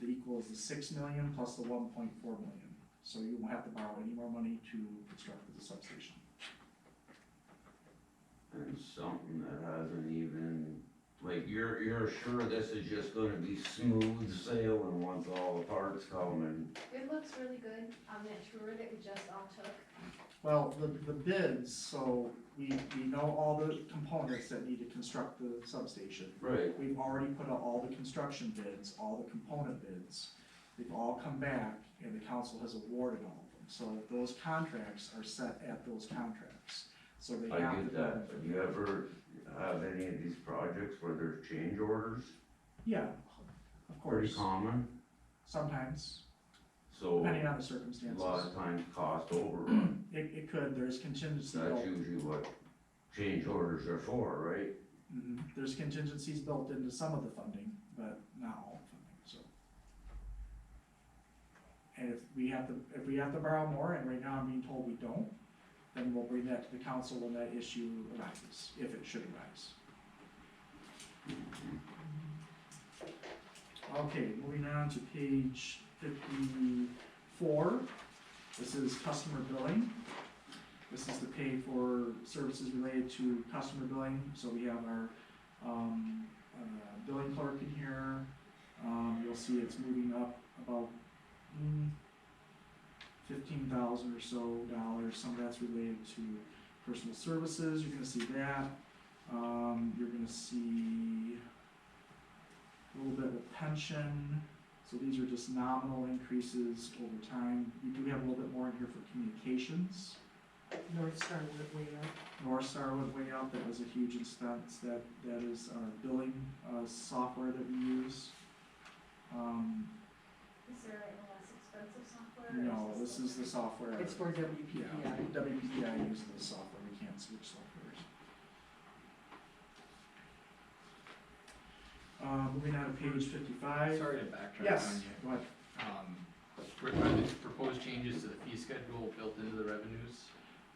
Speaker 6: the equal is the 6 million plus the 1.4 million. So you won't have to borrow any more money to construct the substation.
Speaker 8: And something that hasn't even, like, you're sure this is just gonna be smooth sailing once all the parts come and,
Speaker 4: It looks really good on that tour that we just all took.
Speaker 6: Well, the bids, so we know all the components that need to construct the substation.
Speaker 8: right,
Speaker 6: We've already put out all the construction bids, all the component bids. They've all come back and the council has awarded all of them. So those contracts are set at those contracts. So they
Speaker 8: I
Speaker 6: have to.
Speaker 8: get that, but you ever have any of these projects where there's change orders?
Speaker 6: Yeah, of
Speaker 8: Pretty
Speaker 6: course,
Speaker 8: common,
Speaker 6: sometimes,
Speaker 8: so
Speaker 6: depending on the
Speaker 8: a
Speaker 6: circumstances.
Speaker 8: lot of times cost overrun.
Speaker 6: It could, there's contingency
Speaker 8: That's
Speaker 6: built.
Speaker 8: usually what change orders are for, right?
Speaker 6: There's contingencies built into some of the funding, but not all the funding, so. And if we have to borrow more, and right now I'm being told we don't, then we'll bring that to the council when that issue arises, if it should arise. Okay, moving on to page 54. This is customer billing. This is to pay for services related to customer billing. So we have our billing clerk in here. You'll see it's moving up about $15,000 or so dollars. Some of that's related to personal services. You're gonna see that. You're gonna see a little bit with pension. So these are just nominal increases over time. We do have a little bit more in here for communications.
Speaker 3: North Star went way up.
Speaker 6: North Star went way up. That was a huge expense. That is our billing software that we use.
Speaker 4: Is there like a less expensive software? or
Speaker 6: No, this is the software.
Speaker 3: It's for
Speaker 6: Yeah,
Speaker 3: WPPI.
Speaker 6: WPPI uses the software. We can't switch softwares. Moving on to page 55.
Speaker 7: Sorry to backtrack
Speaker 6: Yes,
Speaker 7: on you.
Speaker 6: go ahead.
Speaker 7: Are the proposed changes to the fee schedule built into the revenues?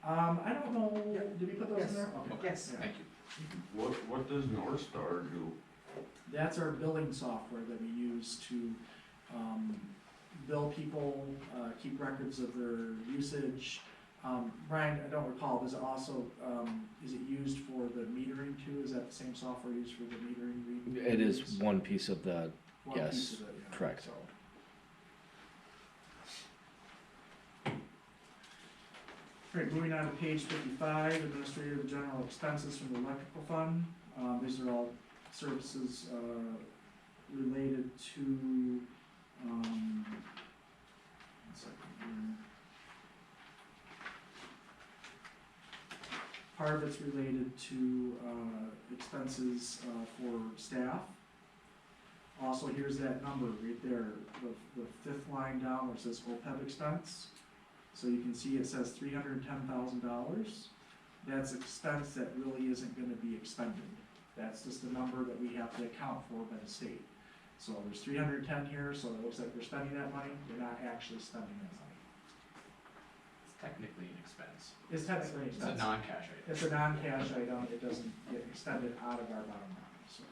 Speaker 6: I don't know, did we put those in
Speaker 3: Yes.
Speaker 6: there? Okay.
Speaker 3: Yes.
Speaker 6: Yeah.
Speaker 7: Thank you.
Speaker 8: What does North Star do?
Speaker 6: That's our billing software that we use to, bill people, keep records of their usage. Brian, I don't recall, does it also, is it used for the metering too? Is that the same software used for the metering reading?
Speaker 5: It is one piece of the,
Speaker 6: One
Speaker 5: yes,
Speaker 6: piece of it, yeah,
Speaker 5: correct.
Speaker 6: so. Alright, moving on to page 55, administrative general expenses from the electrical fund. These are all services, related to, one second here. Part of it's related to, expenses, for staff. Also, here's that number right there, the fifth line down where it says OPEB expense. So you can see it says $310,000. That's expense that really isn't gonna be expended. That's just a number that we have to account for by the state. So there's 310 here, so it looks like they're spending that money, they're not actually spending that money.
Speaker 7: It's technically an expense.
Speaker 6: It's technically
Speaker 7: It's a
Speaker 6: expense.
Speaker 7: non-cash item.
Speaker 6: It's a non-cash item, it doesn't get expended out of our bottom line, so.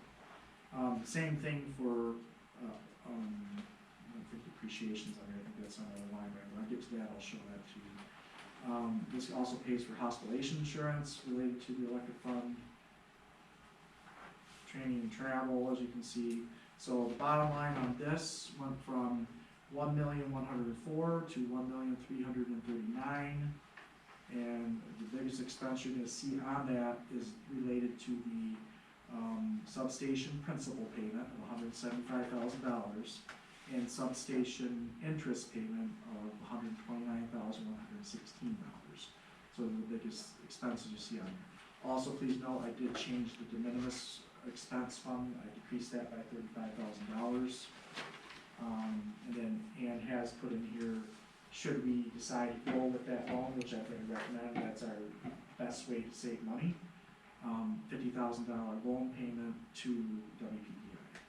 Speaker 6: Same thing for, I don't think depreciation's on there, I think that's on the line, right? When I get to that, I'll show that to you. This also pays for hospitalization insurance related to the electric fund. Training and travel, as you can see. So the bottom line on this went from 1,104,000 to 1,339,000. And the biggest expense you're gonna see on that is related to the substation principal payment of $175,000 and substation interest payment of $129,116. So they're the biggest expenses you see on there. Also, please note, I did change the de minimis expense fund, I decreased that by $35,000. And then Ann has put in here, should we decide to go with that loan, which I think recommend, that's our best way to save money. $50,000 loan payment to WPDI,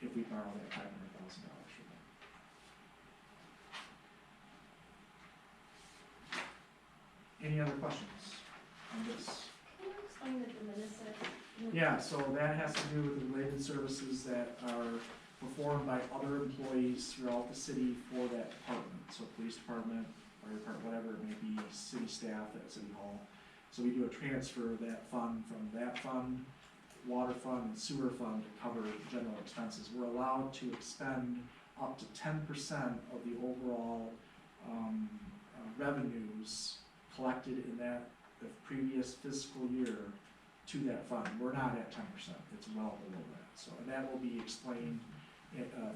Speaker 6: if we borrow that $500,000 from them. Any other questions on this?
Speaker 4: Can you explain the de minimis?
Speaker 6: Yeah, so that has to do with the related services that are performed by other employees throughout the city for that department. So police department, fire department, whatever it may be, city staff at City Hall. So we do a transfer of that fund from that fund, water fund and sewer fund to cover general expenses. We're allowed to expend up to 10% of the overall revenues collected in that, the previous fiscal year to that fund. We're not at 10%, it's well below that. So, and that will be explained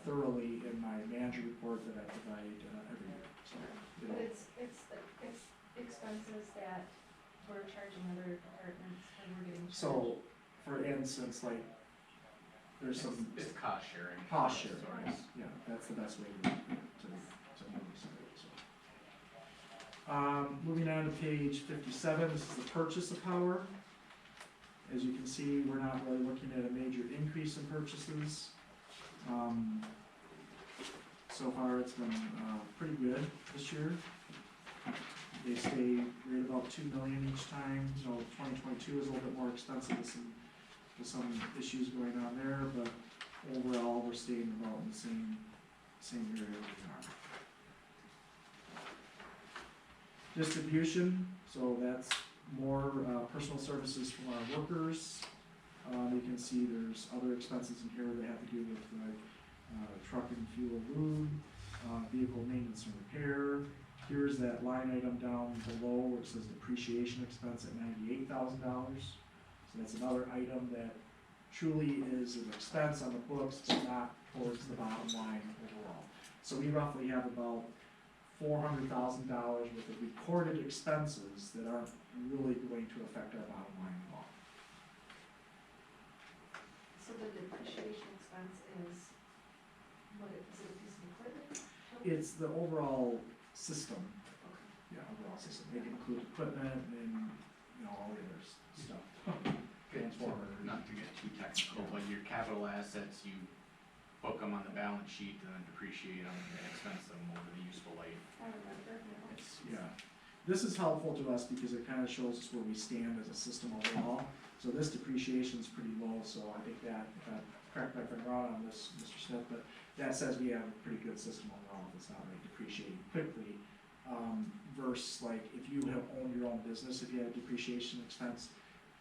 Speaker 6: thoroughly in my manager report that I provide every year, so.
Speaker 4: But it's expenses that we're charging other departments and we're getting charged.
Speaker 6: So, for instance, like, there's some
Speaker 7: It's cost sharing.
Speaker 6: cost sharing,
Speaker 7: Sorry.
Speaker 6: yeah, that's the best way to notice it, so. Moving on to page 57, this is the purchase of power. As you can see, we're not really looking at a major increase in purchases. So far, it's been, pretty good this year. They stay right about 2 million each time, 2022 is a little bit more expensive with some issues going on there, but overall, we're staying about in the same area we are. Distribution, so that's more, personal services from our workers. You can see there's other expenses in here that have to do with like, truck and fuel lube, vehicle maintenance and repair. Here's that line item down below where it says depreciation expense at $98,000. So that's another item that truly is an expense on the books, but not towards the bottom line overall. So we roughly have about $400,000 worth of recorded expenses that aren't really going to affect our bottom line at all.
Speaker 4: So the depreciation expense is, what, is it a piece of equipment?
Speaker 6: It's the overall system, yeah, overall system. It includes equipment and, all the other stuff.
Speaker 7: Okay, so
Speaker 6: Transformer.
Speaker 7: not to get too technical. technical, but your capital assets, you book them on the balance sheet and then depreciate them and expense them over the useful life.
Speaker 4: I remember, yeah.
Speaker 6: It's, yeah. This is helpful to us because it kind of shows us where we stand as a system overall. So this depreciation is pretty low, so I think that, correct me if I'm wrong on this, Mr. Smith, but that says we have a pretty good system overall. It's not like depreciating quickly. Versus like if you have owned your own business, if you had a depreciation expense,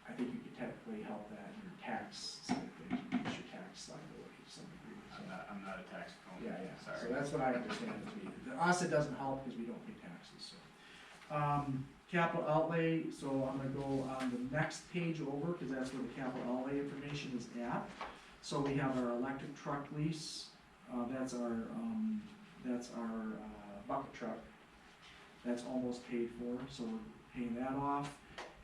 Speaker 6: I think you could technically help that in your tax side of things, reduce your tax liability to some degree. So,
Speaker 7: I'm not a tax accountant,
Speaker 6: yeah, so
Speaker 7: sorry.
Speaker 6: that's what I understand it to be. To us, it doesn't help because we don't pay taxes, so. Capital outlay, so I'm gonna go on the next page over, cause that's where the capital outlay information is at. So we have our electric truck lease, that's our bucket truck. That's almost paid for, so we're paying that off.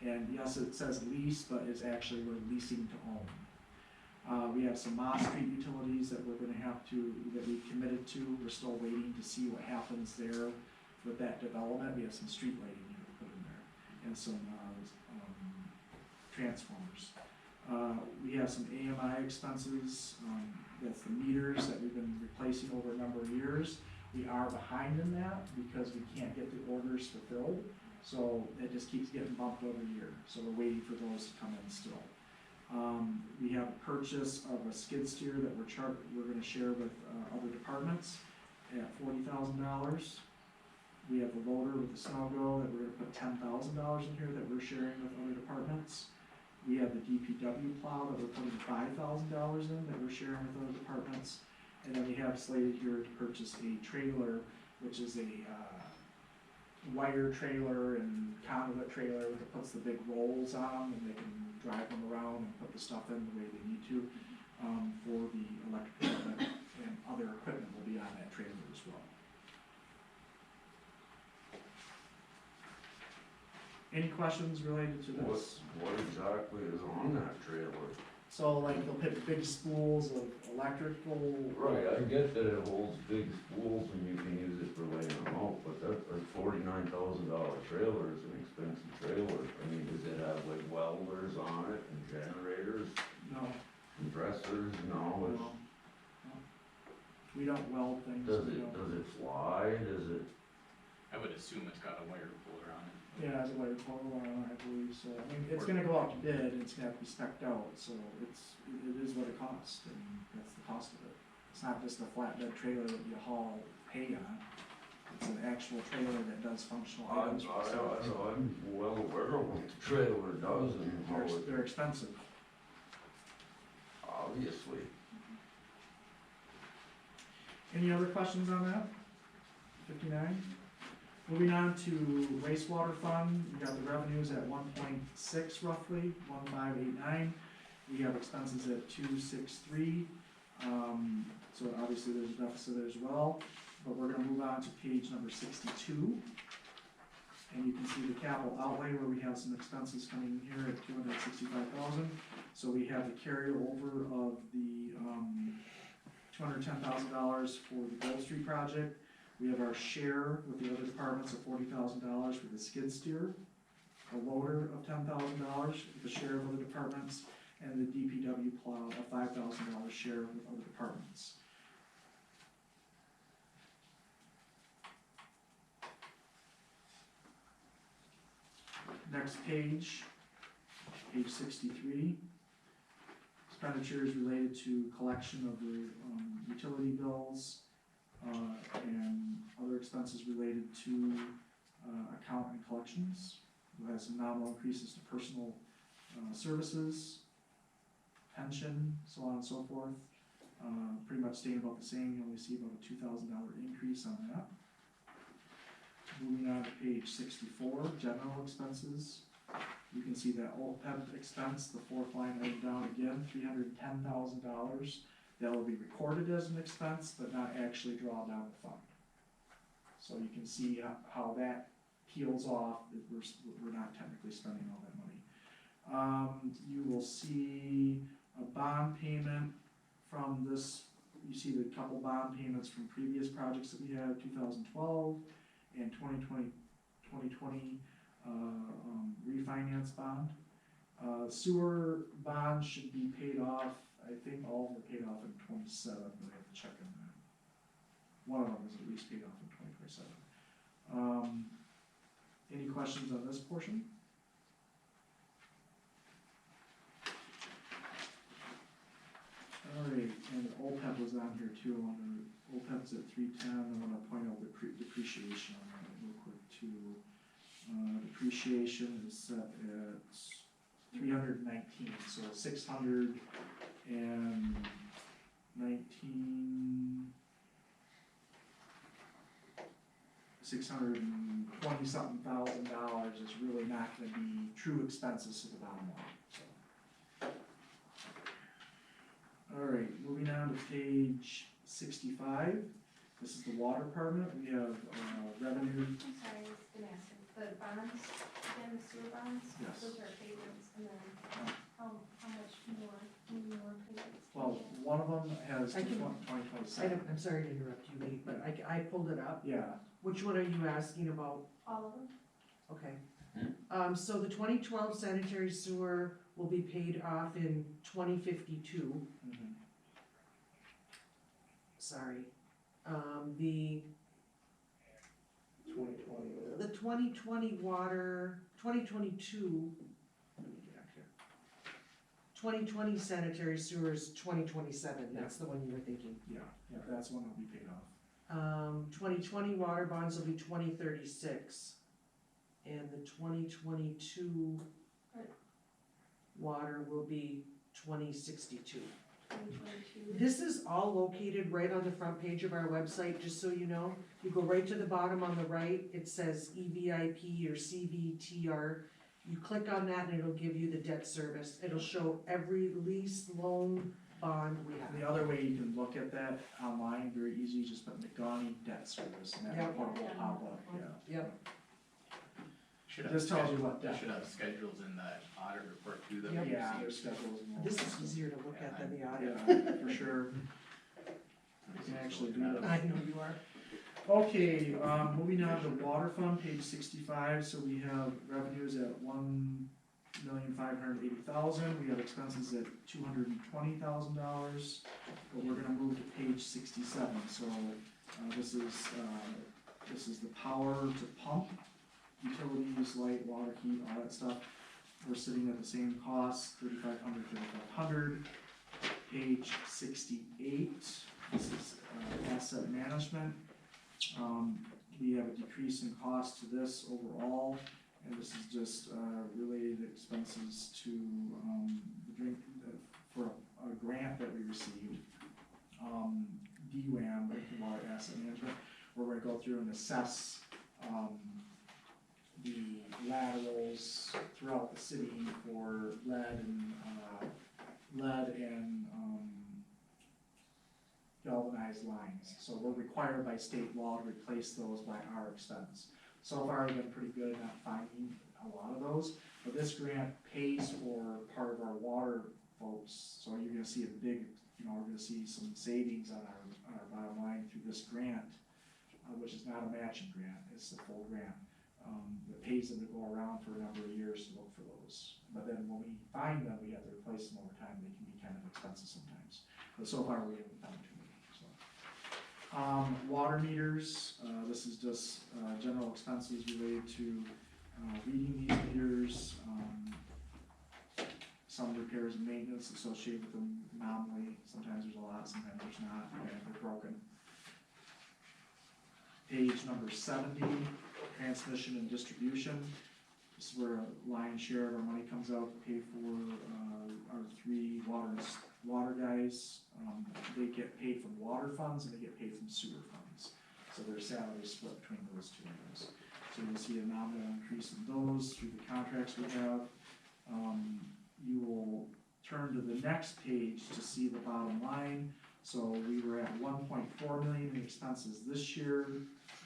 Speaker 6: And yes, it says lease, but it's actually we're leasing to own. We have some Moss Street utilities that we're gonna have to, that we committed to. We're still waiting to see what happens there with that development. We have some street lighting here to put in there and some, transformers. We have some AMI expenses, that's the meters that we've been replacing over a number of years. We are behind in that because we can't get the orders fulfilled, so it just keeps getting bumped every year, so we're waiting for those to come in still. We have a purchase of a skid steer that we're gonna share with, other departments at $40,000. We have a loader with the snow go that we're gonna put $10,000 in here that we're sharing with other departments. We have the DPW plow that we're putting $5,000 in that we're sharing with other departments. And then we have slated here to purchase a trailer, which is a, wire trailer and conduit trailer that puts the big rolls on them and they can drive them around and put the stuff in the way they need to, for the electric equipment, and other equipment will be on that trailer as well. Any questions related to this?
Speaker 8: What exactly is on that trailer?
Speaker 6: So like they'll put big spools of electrical.
Speaker 8: Right, I get that it holds big spools and you can use it for laying them out, but that, a $49,000 trailer is an expensive trailer. I mean, does it have like welders on it and generators,
Speaker 6: No,
Speaker 8: compressors? No,
Speaker 6: no. We don't weld things.
Speaker 8: does
Speaker 6: we
Speaker 8: it,
Speaker 6: don't-
Speaker 8: does it fly? Does it?
Speaker 7: I would assume it's got a wire cooler on it.
Speaker 6: Yeah, it's a wire puller, I believe, so, I mean, it's gonna go out to bid, and it's gonna have to be spec'd out, so it is what it costs, and that's the cost of it. It's not just a flatbed trailer that you haul hay on, it's an actual trailer that does functional items.
Speaker 8: I'm well aware of what the trailer does and how it,
Speaker 6: They're expensive.
Speaker 8: obviously.
Speaker 6: Any other questions on that? 59? Moving on to wastewater fund, we got the revenues at 1.6 roughly, 1589. We have expenses at 263. So obviously there's a deficit there as well, but we're gonna move on to page number 62. And you can see the capital outlay where we have some expenses coming here at 265,000. So we have the carryover of the, $210,000 for the Gold Street project. We have our share with the other departments of $40,000 for the skid steer, a loader of $10,000 with the share of other departments, and the DPW plow a $5,000 share with other departments. Next page, page 63. Expenditures related to collection of the utility bills, and other expenses related to, account and collections. We have some nominal increases to personal, services, pension, so on and so forth. Pretty much staying about the same, you only see about a $2,000 increase on that. Moving on to page 64, general expenses. You can see that OPEB expense, the fourth line item down again, $310,000. That will be recorded as an expense, but not actually draw down the fund. So you can see how that peels off, that we're not technically spending all that money. You will see a bond payment from this, you see the couple bond payments from previous projects that we had, 2012 and 2020 refinance bond. Sewer bonds should be paid off, I think all of them are paid off in 27, but I have to check on that. One of them is at least paid off in 2027. Any questions on this portion? Alright, and OPEB was on here too, OPEB's at 310, I wanna point out the depreciation on that real quick too. Depreciation is set at 319, so 619, 620 something thousand dollars is really not gonna be true expenses to the bottom line, so. Alright, moving on to page 65, this is the water department, we have, revenue,
Speaker 4: I'm sorry, I was gonna ask, the bonds, again, the sewer bonds?
Speaker 6: Yes.
Speaker 4: Those are payments, and then how much more payments?
Speaker 6: well, one of them has
Speaker 3: I can-
Speaker 6: 2027.
Speaker 3: I'm sorry to interrupt you, Nate, but I pulled it up.
Speaker 6: Yeah,
Speaker 3: Which one are you asking about?
Speaker 4: All of them?
Speaker 3: Okay. So the 2012 sanitary sewer will be paid off in 2052.
Speaker 6: mhm.
Speaker 3: Sorry. The 2020 water, 2022, let me get up here. 2020 sanitary sewer is 2027, that's the one you were thinking.
Speaker 6: Yeah, that's one that'll be paid off.
Speaker 3: 2020 water bonds will be 2036. And the 2022
Speaker 4: Right.
Speaker 3: water will be 2062.
Speaker 4: 2022?
Speaker 3: This is all located right on the front page of our website, just so you know. You go right to the bottom on the right, it says EVIP or CVTR. You click on that and it'll give you the debt service. It'll show every lease, loan, bond we have.
Speaker 6: The other way you can look at that online, very easy, just put McGoney debt service, and that
Speaker 3: Yep.
Speaker 6: report will pop up, yeah.
Speaker 3: Yep.
Speaker 7: Should
Speaker 6: It
Speaker 7: have
Speaker 6: just tells you
Speaker 7: schedule-
Speaker 6: what debt.
Speaker 7: Should have schedules in that audit report too that
Speaker 3: Yep.
Speaker 7: we
Speaker 6: Yeah, there's
Speaker 7: received.
Speaker 6: schedules and all.
Speaker 3: This is easier to look at than the audit.
Speaker 6: Yeah, for sure. You can actually do that.
Speaker 3: I know you are.
Speaker 6: Okay, moving on to water fund, page 65, so we have revenues at 1,580,000, we have expenses at $220,000. But we're gonna move to page 67, so, this is the power to pump, utilities, light, water, heat, all that stuff. We're sitting at the same cost, 3,500, 3,500. Page 68, this is, asset management. We have a decrease in cost to this overall, and this is just, related expenses to, for a grant that we received. DWAM, Water Asset Management, where we're gonna go through and assess, the laterals throughout the city for lead and galvanized lines. So we're required by state law to replace those by our expense. So far, we've been pretty good at finding a lot of those, but this grant pays for part of our water folks. So you're gonna see a big, we're gonna see some savings on our bottom line through this grant, which is not a matching grant, it's a full grant. That pays them to go around for a number of years to look for those. But then when we find them, we have to replace them over time, they can be kind of expensive sometimes. But so far, we haven't found too many, so. Water meters, this is just, general expenses related to, reading these meters, some repairs and maintenance associated with them nominally, sometimes there's a lot, sometimes there's not, and they're broken. Page number 70, transmission and distribution. This is where a lion's share of our money comes out to pay for, our three water guys. They get paid from water funds and they get paid from sewer funds. So their salaries split between those two areas. So you'll see a nominal increase in those through the contracts we have. You will turn to the next page to see the bottom line. So we were at 1.4 million in expenses this year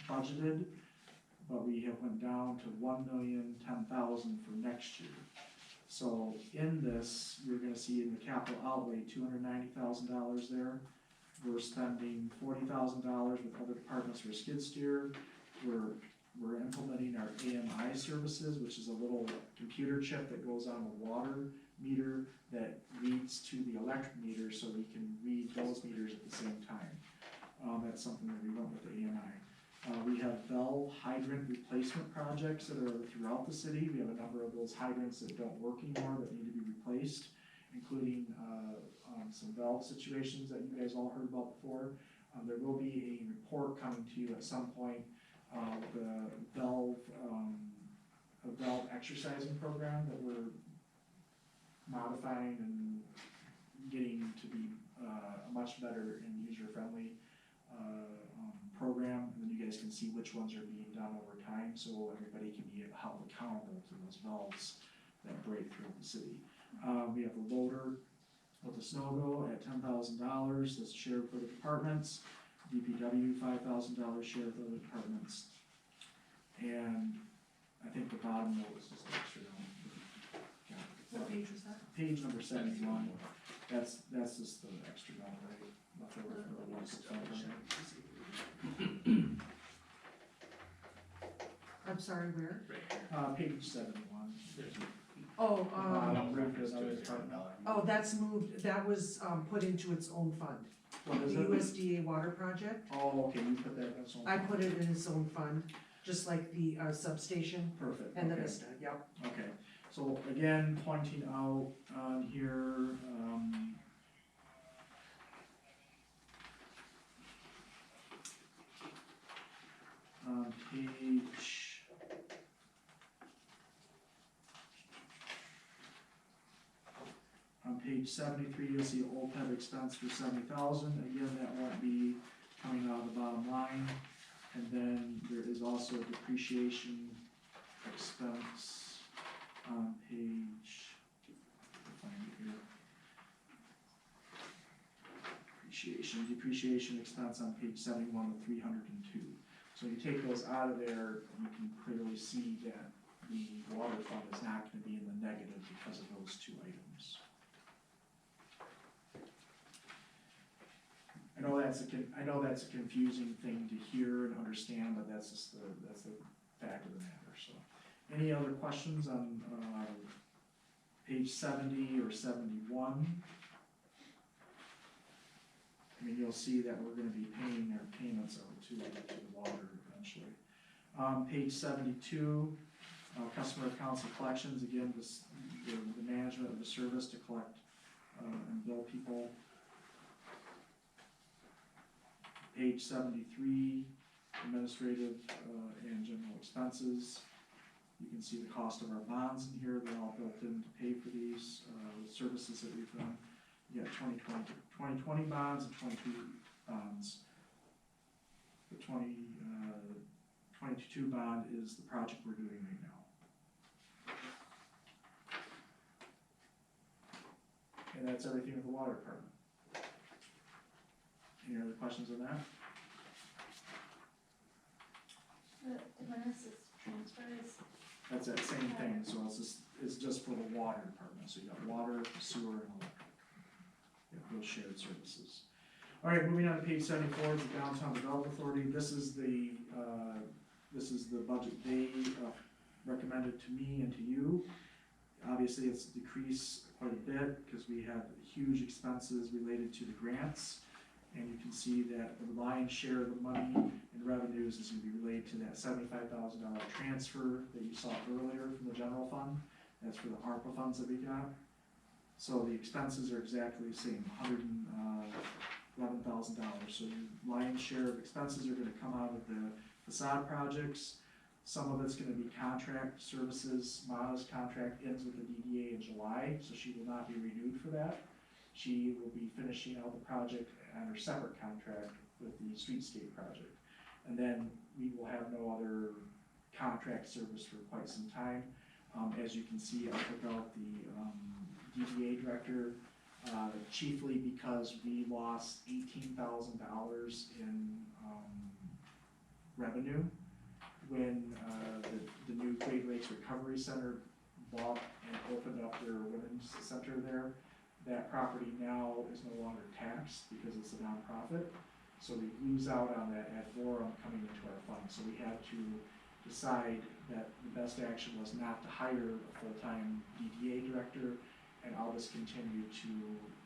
Speaker 6: budgeted, but we have went down to 1,010,000 for next year. So in this, you're gonna see in the capital outlay, $290,000 there. We're spending $40,000 with other departments for skid steer. We're implementing our AMI ESI services, which is a little computer chip that goes on the water meter that reads to the electric meter, so we can read those meters at the same time. That's something that we went with the AMI. We have valve hydrant replacement projects that are throughout the city. We have a number of those hydrants that don't work anymore that need to be replaced, including some valve situations that you guys all heard about before. There will be a report coming to you at some point, the valve, a valve exercising program that we're modifying and getting to be a much better and user-friendly program. And then you guys can see which ones are being done over time, so everybody can be held accountable to those valves that break through the city. We have a loader with a snow-go at $10,000, that's shared for the departments. DPW, $5,000 share for the departments. And I think the bottom note is just extra.
Speaker 3: What page was that?
Speaker 6: Page number 71, that's just the extra note, right? Left over for the local fund.
Speaker 3: I'm sorry, where?
Speaker 6: Page 71.
Speaker 3: Oh,
Speaker 6: Right for another department.
Speaker 3: oh, that's moved, that was, put into its own fund.
Speaker 6: What is
Speaker 3: The
Speaker 6: it?
Speaker 3: USDA water project,
Speaker 6: Oh, okay, you put that in its own.
Speaker 3: I put it in its own fund, just like the, substation
Speaker 6: Perfect,
Speaker 3: and the
Speaker 6: okay.
Speaker 3: Vista, yep.
Speaker 6: Okay, so again, pointing out on here, on page, on page 73, you'll see OPEB expense for 70,000. Again, that won't be coming out of the bottom line. And then there is also a depreciation expense on page, I'll find it here. Depreciation expense on page 71 of 302. So you take those out of there, you can clearly see that the water fund is not gonna be in the negative because of those two items. I know that's a confusing thing to hear and understand, but that's just that's the fact of the matter, so. Any other questions on, page 70 or 71? I mean, you'll see that we're gonna be paying their payments out to the water eventually. Page 72, customer accounts and collections, again, the management of the service to collect, and bill people. Page 73, administrative, and general expenses. You can see the cost of our bonds in here, they're all built in to pay for these, services that we've done. You got 2020 bonds and 22 bonds. The 22 bond is the project we're doing right now. And that's everything with the water department. Any other questions on that?
Speaker 4: When this is transfers,
Speaker 6: That's that same thing, so it's just for the water department, so you got water, sewer, and electric. Yeah, those shared services. All right, moving on to page 74, the Downtown Development Authority. This is the budget they recommended to me and to you. Obviously, it's decreased quite a bit because we have huge expenses related to the grants. And you can see that the lion's share of the money and revenues is gonna be related to that $75,000 transfer that you saw earlier from the general fund. That's for the ARPA funds that we got. So the expenses are exactly the same, $111,000. So your lion's share of expenses are gonna come out of the facade projects. Some of it's gonna be contract services. Mana's contract ends with the DDA in July, so she will not be renewed for that. She will be finishing out the project on her separate contract with the streetscape project. And then we will have no other contract service for quite some time. As you can see, I took out the DDA director, chiefly because we lost $18,000 in revenue when the new Great Lakes Recovery Center bought and opened up their women's center there. That property now is no longer taxed because it's a nonprofit, so we lose out on that ad valorem coming into our fund. So we had to decide that the best action was not to hire a full-time DDA director, and I'll just continue to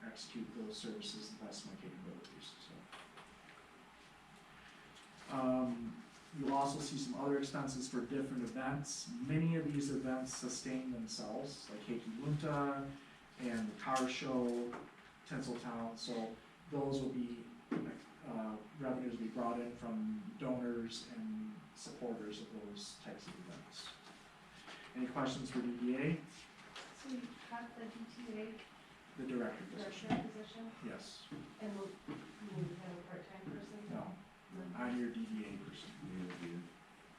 Speaker 6: execute those services the best of my capabilities, so. You'll also see some other expenses for different events. Many of these events sustain themselves, like Keiki Bunta and the car show, Tinseltown, so those will be, revenues will be brought in from donors and supporters of those types of events. Any questions for DDA?
Speaker 4: So you cut the DTA
Speaker 6: The director position?
Speaker 4: director position,
Speaker 6: Yes.
Speaker 4: and we'll have a part-time person?
Speaker 6: No, I'm your DDA person.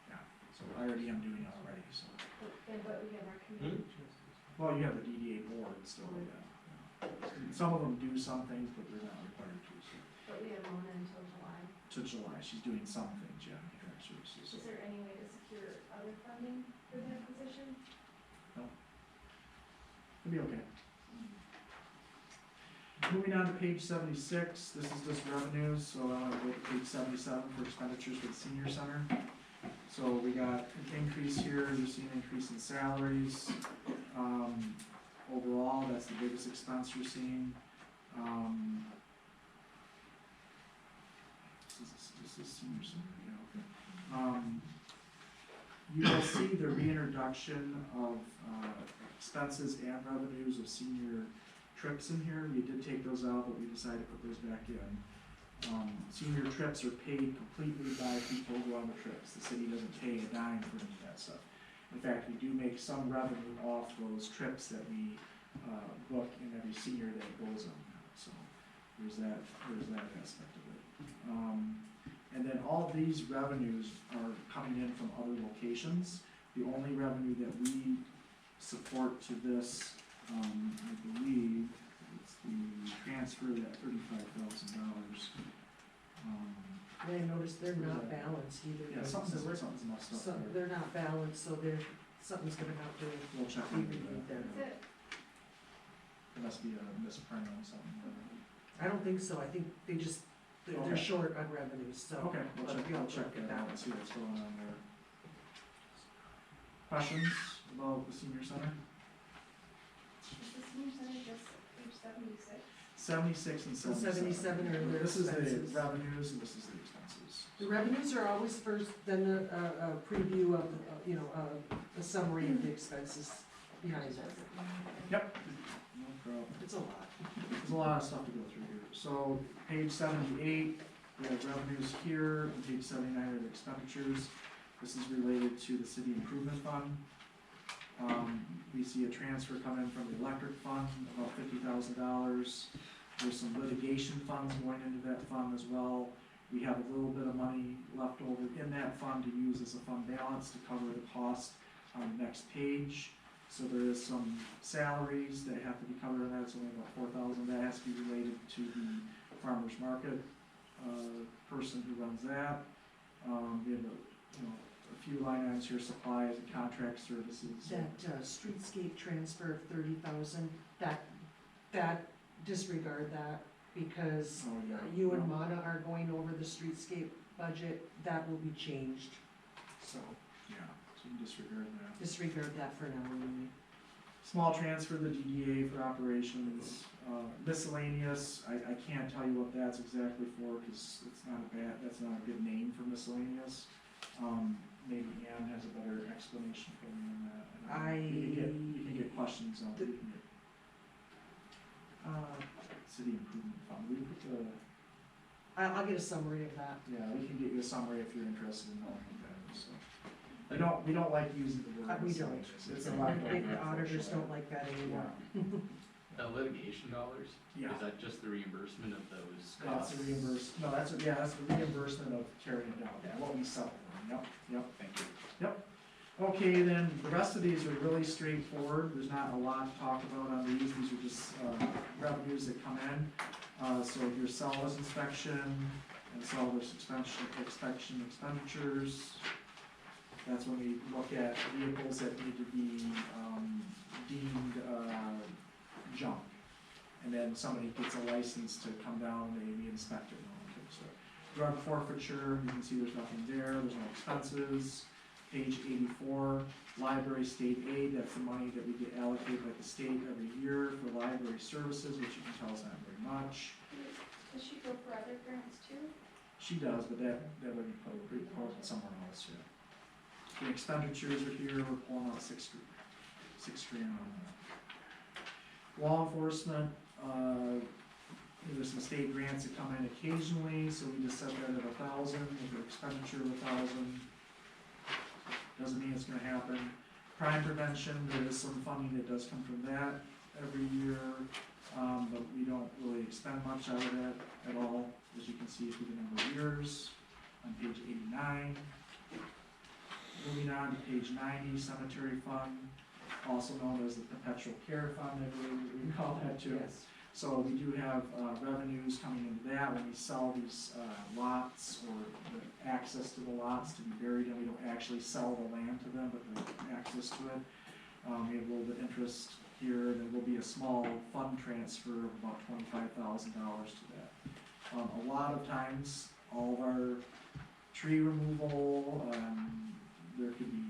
Speaker 6: Yeah, so I already am doing it already, so.
Speaker 4: But we have our committee.
Speaker 6: Well, you have the DDA board still, yeah. Some of them do some things, but they're not required to, so.
Speaker 4: But we have Mona until July.
Speaker 6: To July, she's doing some things, yeah, contract services.
Speaker 4: Is there any way to secure other funding for that position?
Speaker 6: It'll be okay. Moving on to page 76, this is just revenues, so I want to go to page 77 for expenditures for the senior center. So we got an increase here, you're seeing an increase in salaries. Overall, that's the biggest expense you're seeing. This is senior center, yeah, okay. You will see the reintroduction of expenses and revenues of senior trips in here. We did take those out, but we decided to put those back in. Senior trips are paid completely by people who go on the trips. The city doesn't pay a dime for any of that stuff. In fact, we do make some revenue off those trips that we book in every senior that goes on. So there's that aspect of it. And then all of these revenues are coming in from other locations. The only revenue that we support to this, I believe, it's the transfer of that $35,000.
Speaker 3: And I noticed they're not balanced either.
Speaker 6: Yeah, something's messed up
Speaker 3: So
Speaker 6: there.
Speaker 3: they're not balanced, so something's gonna have to
Speaker 6: We'll check
Speaker 3: be
Speaker 6: into
Speaker 3: reviewed
Speaker 6: that.
Speaker 3: there.
Speaker 4: Is it,
Speaker 6: There must be a misprint on something.
Speaker 3: I don't think so, I think they're
Speaker 6: Okay.
Speaker 3: short on revenues, so.
Speaker 6: Okay, we'll check that out and see what's going on there. Questions about the senior center?
Speaker 4: is the senior center just page 76?
Speaker 6: 76 and 77.
Speaker 3: 77 are their
Speaker 6: This is the
Speaker 3: expenses.
Speaker 6: revenues and this is the expenses.
Speaker 3: The revenues are always first, then a preview of, a summary of the expenses behind that.
Speaker 6: Yep. No problem.
Speaker 3: It's a lot.
Speaker 6: There's a lot of stuff to go through here. So page 78, we have revenues here, and page 79 are the expenditures. This is related to the city improvement fund. We see a transfer come in from the electric fund, about $50,000. There's some litigation funds going into that fund as well. We have a little bit of money left over in that fund to use as a fund balance to cover the cost on the next page. So there is some salaries that have to be covered in that, it's only about $4,000, that has to be related to the farmer's market, person who runs that. We have a few line items here, supplies and contract services.
Speaker 3: That streetscape transfer of 30,000, that disregard that, because
Speaker 6: Oh, yeah.
Speaker 3: you and Mana are going over the streetscape budget, that will be changed. So
Speaker 6: Yeah, so you can disregard that.
Speaker 3: disregard that for now anyway.
Speaker 6: Small transfer to the DDA for operations, miscellaneous, I can't tell you what that's exactly for, cause that's not a good name for miscellaneous. Maybe Ann has a better explanation for me on that. You can get questions on, we can get city improvement fund, we put the,
Speaker 3: I'll get a summary of that.
Speaker 6: yeah, we can get you a summary if you're interested in knowing what that is, so. We don't like using the word
Speaker 3: We don't.
Speaker 6: miscellaneous, it's a lot.
Speaker 3: The auditors don't like that anymore.
Speaker 7: The litigation dollars,
Speaker 6: Yeah.
Speaker 7: is that just the reimbursement of those
Speaker 6: That's
Speaker 7: costs?
Speaker 6: the that's the reimbursement of carrying it out, what we sell for, yep.
Speaker 7: Thank you.
Speaker 6: Okay, then, the rest of these are really straightforward, there's not a lot to talk about on these are just, revenues that come in. So your sellers inspection and sellers inspection expenditures. That's when we look at vehicles that need to be, deemed, junk. And then somebody gets a license to come down, they inspect it and all that kind of stuff. Drug forfeiture, you can see there's nothing there, there's no expenses. Page 84, library state aid, that's the money that we get allocated by the state every year for library services, which you can tell is not very much.
Speaker 4: Does she go for other grants too?
Speaker 6: She does, but that would be posted somewhere else, yeah. The expenditures are here, we're pulling out $6 grand on that. Law enforcement, there's some state grants that come in occasionally, so we just set that at 1,000, with the expenditure of 1,000. Doesn't mean it's gonna happen. Crime prevention, there is some funding that does come from that every year, but we don't really expend much out of that at all, as you can see through the number of years, on page 89. Moving on to page 90, cemetery fund, also known as the perpetual care fund, I believe we call that too.
Speaker 3: Yes.
Speaker 6: So we do have revenues coming into that when we sell these lots, or the access to the lots to be buried, and we don't actually sell the land to them, but the access to it. We have a little bit of interest here, and there will be a small fund transfer of about $25,000 to that. A lot of times, all of our tree removal, there could be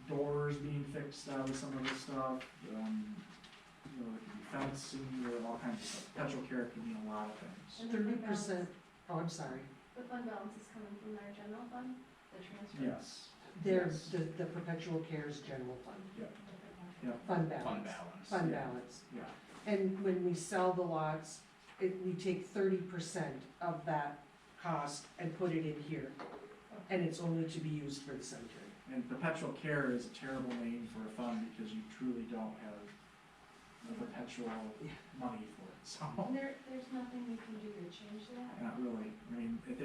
Speaker 6: doors being fixed out of some of this stuff, there could be fencing, there are all kinds of stuff. Perpetual care can mean a lot of things.
Speaker 4: And the fund
Speaker 3: 30%,
Speaker 4: balance-
Speaker 3: oh, I'm sorry,
Speaker 4: The fund balance is coming from our general fund, the transfer?
Speaker 6: Yes,
Speaker 3: there's the perpetual cares general fund, fund balance.
Speaker 7: Fund balance.
Speaker 3: Fund
Speaker 6: Yeah.
Speaker 3: balance.
Speaker 6: yeah,
Speaker 3: And when we sell the lots, we take 30% of that cost and put it in here. And it's only to be used for the cemetery.
Speaker 6: and perpetual care is a terrible name for a fund because you truly don't have the perpetual money for it, so.
Speaker 4: And there's nothing we can do to change that?
Speaker 6: Not really. I mean, if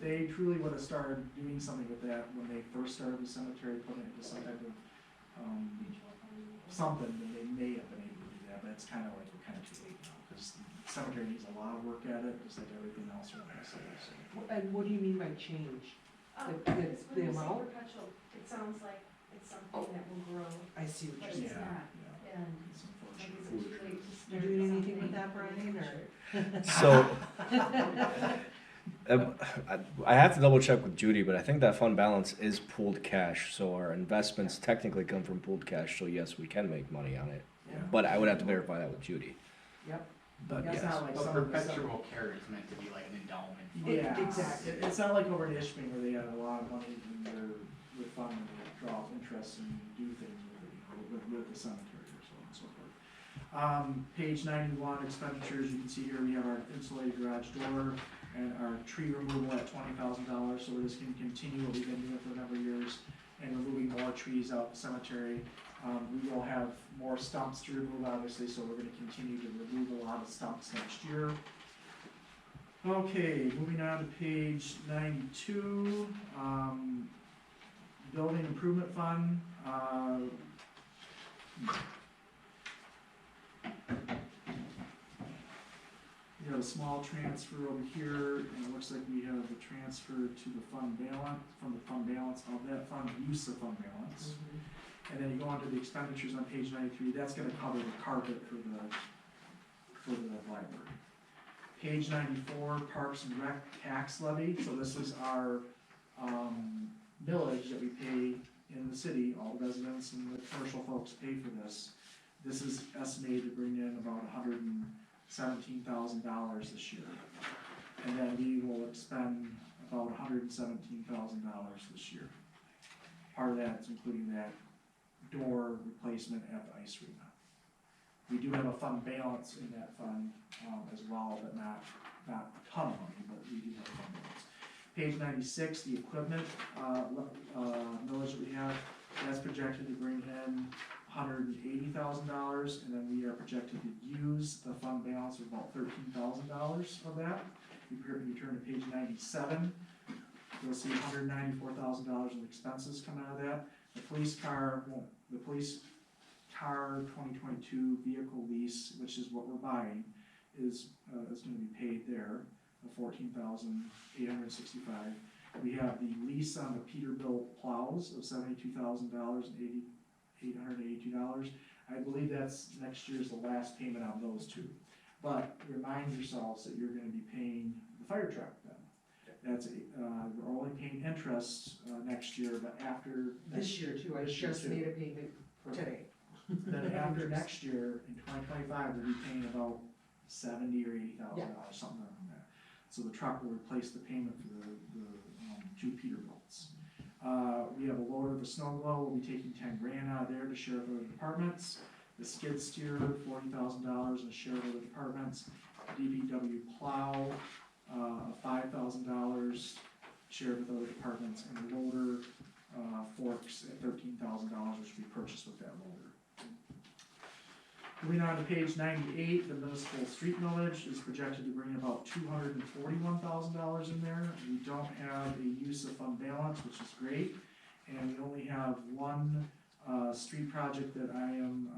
Speaker 6: they truly would've started doing something with that when they first started the cemetery, putting it into some type of,
Speaker 4: Mutual fund?
Speaker 6: something, then they may have been able to do that, but it's kinda like, we're kinda too late now, cause the cemetery needs a lot of work at it, just like everything else around the city, so.
Speaker 3: And what do you mean by change? The
Speaker 4: It's when you say
Speaker 3: amount?
Speaker 4: perpetual, it sounds like it's
Speaker 3: Oh.
Speaker 4: something that will grow,
Speaker 3: I see what
Speaker 4: but
Speaker 3: you're
Speaker 4: it's
Speaker 3: saying.
Speaker 4: not,
Speaker 6: Yeah,
Speaker 4: and
Speaker 6: it's
Speaker 4: like,
Speaker 6: unfortunate.
Speaker 4: is it too late to
Speaker 3: You
Speaker 4: start
Speaker 3: doing anything with
Speaker 4: something?
Speaker 3: that, Brian, or?
Speaker 5: So, I have to double check with Judy, but I think that fund balance is pooled cash, so our investments technically come from pooled cash, so yes, we can make money on it.
Speaker 6: Yeah.
Speaker 5: But I would have to verify that with Judy.
Speaker 3: Yep.
Speaker 6: But it's
Speaker 5: yes.
Speaker 6: not like
Speaker 7: But
Speaker 6: some of the
Speaker 7: perpetual care is meant to be like an endowment.
Speaker 6: Yeah,
Speaker 3: Exactly.
Speaker 6: It's not like over in Ishpeming where they have a lot of money in their fund and they draw interest and do things with it, with the cemetery or so on and so forth. Page 91, expenditures, you can see here we have our insulated garage door and our tree removal at $20,000, so we're just gonna continue what we've been doing for a number of years and removing more trees out the cemetery. We will have more stumps to remove, obviously, so we're gonna continue to remove a lot of stumps next year. Okay, moving on to page 92, building improvement fund, we have a small transfer over here, and it looks like we have the transfer to the fund balance, from the fund balance of that fund, use of fund balance. And then you go on to the expenditures on page 93, that's gonna cover the carpet for the library. Page 94, Parks and Rec tax levy, so this is our, millage that we pay in the city, all the residents and the commercial folks pay for this. This is estimated to bring in about $117,000 this year. And then we will expend about $117,000 this year. Part of that's including that door replacement at the ice arena. We do have a fund balance in that fund, as well, but not a ton of money, but we do have a fund balance. Page 96, the equipment, millage that we have, that's projected to bring in $180,000, and then we are projected to use the fund balance of about $13,000 of that. You turn to page 97, you'll see $194,000 in expenses come out of that. The police car 2022 vehicle lease, which is what we're buying, is gonna be paid there, $14,865. We have the lease on the Peterbilt plows of $72,000 and $882. I believe that's next year's the last payment on those two. But remind yourselves that you're gonna be paying the fire truck then. That's, we're only paying interest, next year, but after.
Speaker 3: This year too, I
Speaker 6: This year
Speaker 3: just
Speaker 6: too.
Speaker 3: made a payment today.
Speaker 6: Then after next year, in 2025, we'll be paying about $70,000 or $80,000, something around that. So the truck will replace the payment for the two Peterbilts. We have a loader of the snow glow, we'll be taking $10,000 out of there to share with other departments. The skid steer, $40,000 and share with other departments. DPW plow, $5,000 shared with other departments, and the loader, forks at $13,000, which we purchased with that loader. Moving on to page 98, the municipal street millage is projected to bring about $241,000 in there. We don't have a use of fund balance, which is great, and we only have one street project that I am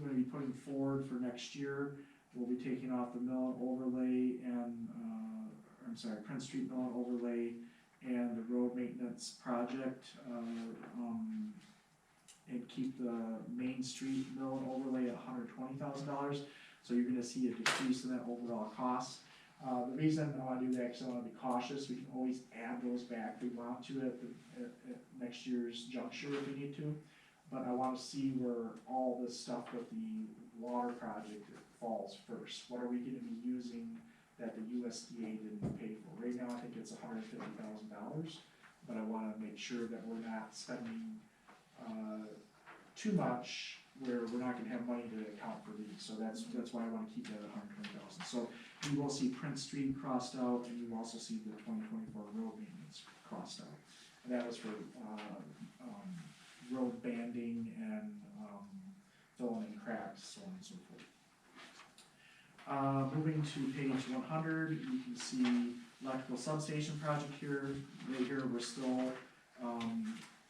Speaker 6: gonna be putting forward for next year. We'll be taking off the mill and overlay and, Prince Street mill and overlay and the road maintenance project, and keep the Main Street mill and overlay at $120,000. So you're gonna see a decrease in that overall cost. The reason I wanna do that, cause I wanna be cautious, we can always add those back if we want to at next year's juncture if we need to. But I wanna see where all this stuff with the water project falls first. What are we gonna be using that the USDA didn't pay for? Right now, I think it's $150,000, but I wanna make sure that we're not spending too much where we're not gonna have money to account for these, so that's why I wanna keep that at $120,000. So you will see Prince Street crossed out, and you will also see the 2024 road maintenance crossed out. And that was for, road banding and, filling in cracks, so on and so forth. Moving to page 100, you can see electrical substation project here. Right here, we're still,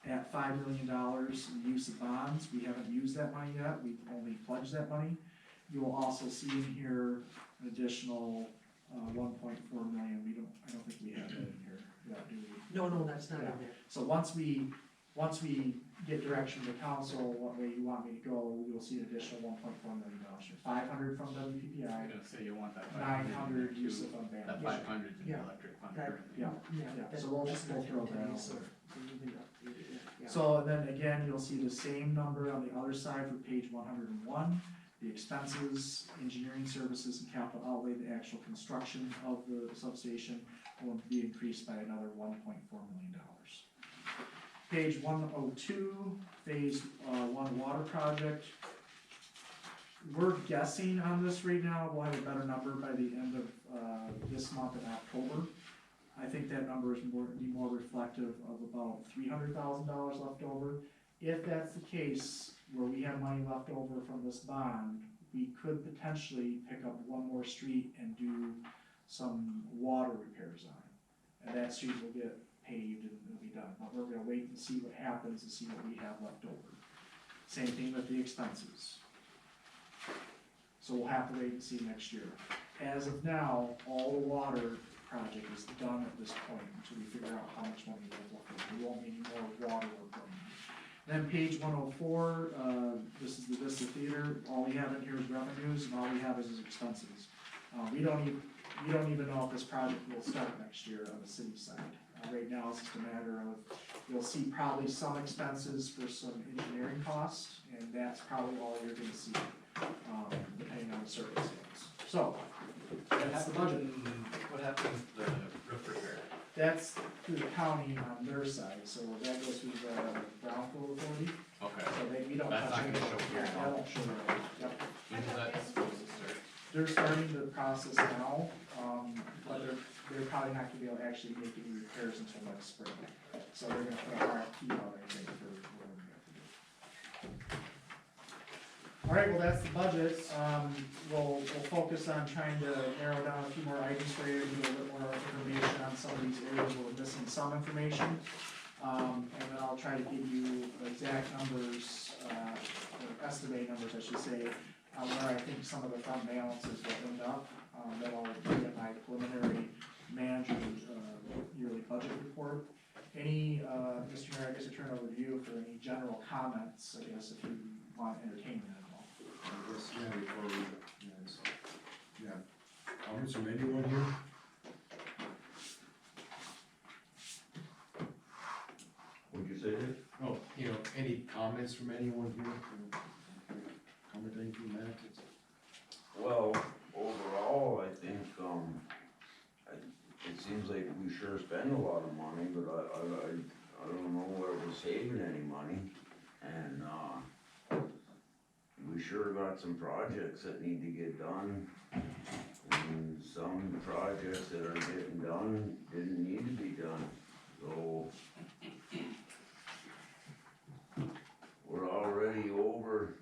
Speaker 6: at $5 million in use of bonds. We haven't used that money yet, we've only pledged that money. You will also see in here an additional, 1.4 million, I don't think we have that in here, do we?
Speaker 3: No, that's not in
Speaker 6: Yeah.
Speaker 3: there.
Speaker 6: So once we get direction from the council, what way you want me to go, you'll see an additional $1.4 million here. 500 from
Speaker 7: I'm
Speaker 6: WPPI,
Speaker 7: gonna say you want that
Speaker 6: 900
Speaker 7: 500
Speaker 6: use of fund
Speaker 7: That
Speaker 6: balance.
Speaker 7: 500 in the
Speaker 3: Yeah.
Speaker 7: electric fund
Speaker 3: That-
Speaker 7: currently.
Speaker 6: Yeah,
Speaker 3: that-
Speaker 6: so we'll
Speaker 3: that's
Speaker 6: throw
Speaker 3: not
Speaker 6: that
Speaker 3: in
Speaker 6: out
Speaker 3: so
Speaker 6: there.
Speaker 3: you can update it, yeah.
Speaker 6: So then again, you'll see the same number on the other side for page 101. The expenses, engineering services and capital outlay, the actual construction of the substation will be increased by another $1.4 million. Page 102, phase 1 water project. We're guessing on this right now, we'll have a better number by the end of this month in October. I think that number is more reflective of about $300,000 left over. If that's the case, where we have money left over from this bond, we could potentially pick up one more street and do some water repairs on it. And that street will get paved and it'll be done, but we're gonna wait and see what happens and see what we have left over. Same thing with the expenses. So we'll have to wait and see next year. As of now, all the water project is done at this point until we figure out how much money we're looking for. We won't need any more water work going on. Then page 104, this is the Vista Theater. All we have in here is revenues, and all we have is expenses. We don't even know if this project will start next year on the city side. Right now, it's just a matter of, you'll see probably some expenses for some engineering costs, and that's probably all you're gonna see, depending on the circumstance. So, that's the budget.
Speaker 7: What happens with the roof repair?
Speaker 6: That's through the county on their side, so that goes through the Brownfield Authority,
Speaker 7: Okay.
Speaker 6: so we don't
Speaker 7: That's
Speaker 6: touch
Speaker 7: not
Speaker 6: it.
Speaker 7: gonna show here.
Speaker 6: That won't show there, yep.
Speaker 7: When is that supposed to start?
Speaker 6: They're starting the process now, but they're probably not gonna be able to actually make any repairs until next spring. So they're gonna put a RFP out, I think, for whatever we have to do. All right, well, that's the budget. We'll focus on trying to narrow down a few more items for you, give you a little more information on some of these areas where we're missing some information. And then I'll try to give you exact numbers, or estimate numbers, I should say, on where I think some of the fund balances will end up. That I'll bring in my preliminary manager's yearly budget report. Any, Mr. Mayor, I guess I turn it over to you for any general comments, I guess, if you want to entertain that at all.
Speaker 1: I guess, yeah, before we, comments from anyone here? Any comments from anyone here? Comment anything, Matt?
Speaker 8: Well, overall, I think, it seems like we sure spend a lot of money, but I don't know where we're saving any money. And, we sure got some projects that need to get done. And some projects that are getting done didn't need to be done, so. We're already over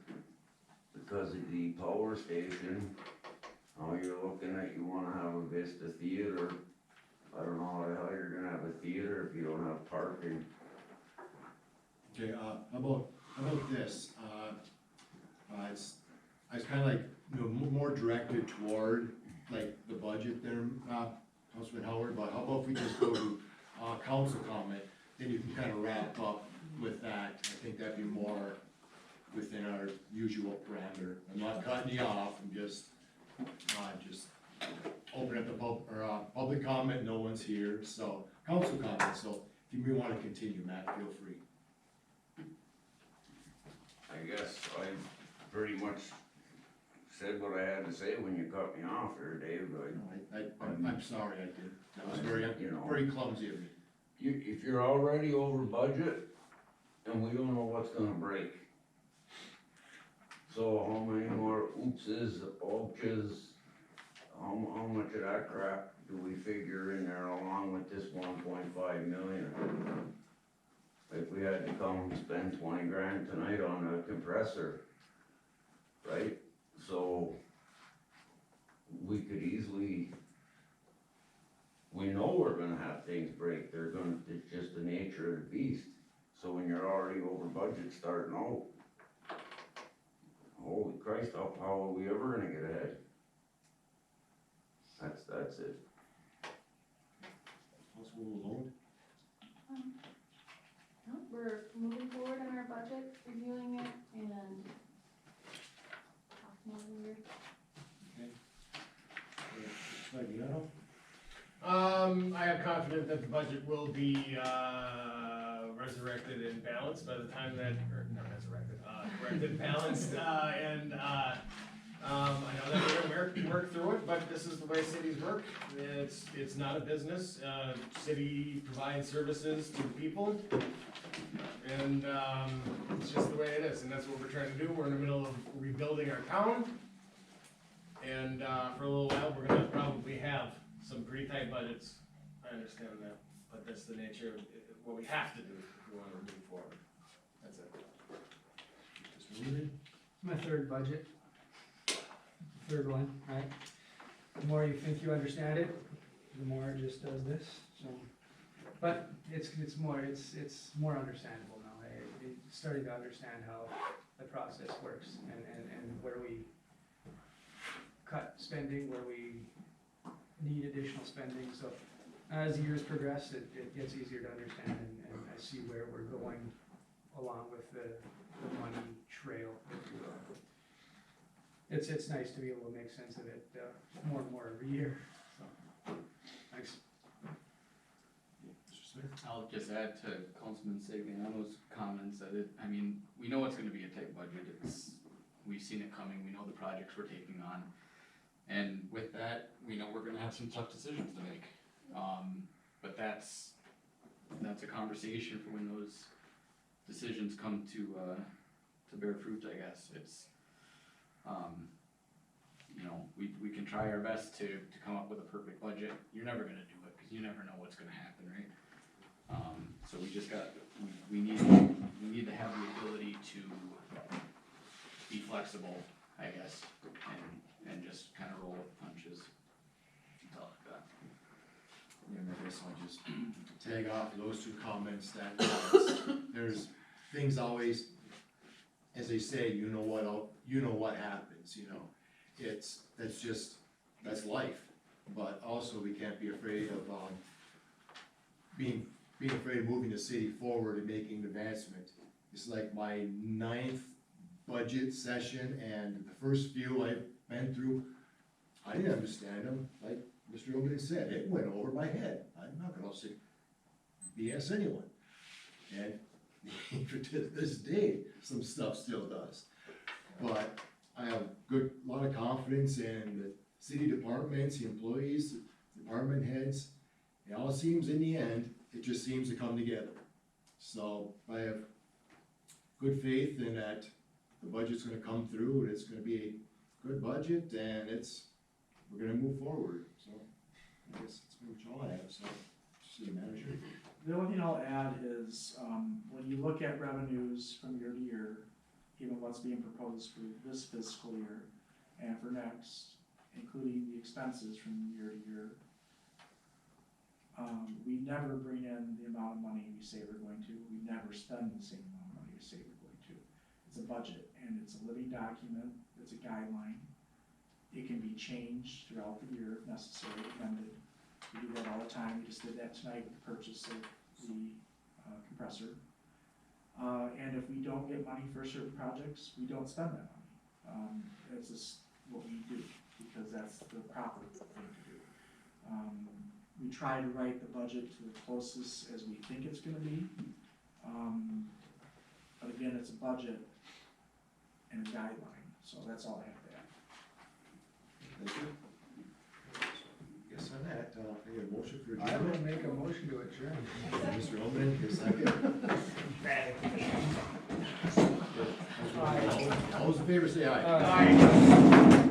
Speaker 8: because of the power station. Now you're looking at, you wanna have a Vista Theater. I don't know how you're gonna have a theater if you don't have parking.
Speaker 1: Okay, how about this, it's kinda like, you know, more directed toward, like, the budget there, Councilman Howard, but how about if we just go to, council comment, then you can kinda wrap up with that, I think that'd be more within our usual parameter. I'm not cutting you off, I'm just open up the public comment, no one's here, so, council comment, so if you may wanna continue, Matt, feel free.
Speaker 8: I guess I pretty much said what I had to say when you cut me off there, Dave.
Speaker 1: I'm sorry I did, that was very,
Speaker 8: You know.
Speaker 1: very clumsy of me.
Speaker 8: If you're already over budget, and we don't know what's gonna break. So how many more oopses, ouches, how much of that crap do we figure in there along with this 1.5 million? If we had to come spend 20 grand tonight on a compressor, right? So we could easily, we know we're gonna have things break, it's just the nature of the beast. So when you're already over budget starting out, holy Christ, how are we ever gonna get ahead? That's it.
Speaker 1: Councilwoman Malone?
Speaker 4: No, we're moving forward on our budget, reviewing it, and talking over here.
Speaker 1: Fabiano?
Speaker 2: I am confident that the budget will be, resurrected and balanced by the time that, or not resurrected, corrected, balanced, and, I know that we're gonna work through it, but this is the way cities work. It's not a business, city provides services to the people. And, it's just the way it is, and that's what we're trying to do. We're in the middle of rebuilding our town. And, for a little while, we're gonna probably have some pretty tight budgets. I understand that, but that's the nature of what we have to do if we wanna move forward. That's it.
Speaker 1: Just moving.
Speaker 9: My third budget. Third one, right? The more you think you understand it, the more it just does this, so. But it's more understandable now. It's starting to understand how the process works and where we cut spending, where we need additional spending, so as the years progress, it gets easier to understand and I see where we're going along with the money trail, if you will. It's nice to be able to make sense of it, more and more every year, so, thanks.
Speaker 1: Mr. Smith?
Speaker 7: I'll just add to Councilman Sigliano's comments that we know it's gonna be a tight budget, we've seen it coming, we know the projects we're taking on. And with that, we know we're gonna have some tough decisions to make. But that's a conversation for when those decisions come to bear fruit, I guess. It's, we can try our best to come up with a perfect budget. You're never gonna do it, cause you never know what's gonna happen, right? So we just we need to have the ability to be flexible, I guess, and just kind of roll with the punches. That's all I've got.
Speaker 1: Yeah, I guess I'll just tag off those two comments that there's things always, as they say, you know what happens, you know. That's life, but also we can't be afraid of, being afraid of moving the city forward and making advancement. It's like my 9th budget session and the first few I've been through, I didn't understand them, like Mr. Ogden said, it went over my head. I'm not gonna say BS anyone. And To this day, some stuff still does. But I have lot of confidence in the city departments, the employees, department heads. It all seems in the end, it just seems to come together. So I have good faith in that the budget's gonna come through, and it's gonna be a good budget, and we're gonna move forward, so I guess that's pretty much all I have, so, city manager.
Speaker 6: The only thing I'll add is, when you look at revenues from year to year, even what's being proposed for this fiscal year and for next, including the expenses from year to year, we never bring in the amount of money we say we're going to, we never spend the same amount of money we say we're going to. It's a budget, and it's a living document, it's a guideline. It can be changed throughout the year if necessary, amended. We do that all the time, we just did that tonight with the purchase of the compressor. And if we don't get money for certain projects, we don't spend that money. It's just what we do, because that's the proper thing to do. We try to write the budget to the closest as we think it's gonna be. But again, it's a budget and a guideline, so that's all I have to add.
Speaker 1: Thank you. Guess on that, I get a motion for
Speaker 9: I will
Speaker 1: adjournment.
Speaker 9: make a motion to adjourn.
Speaker 1: Mr. Holman, your second. All those in favor say aye.
Speaker 9: Aye.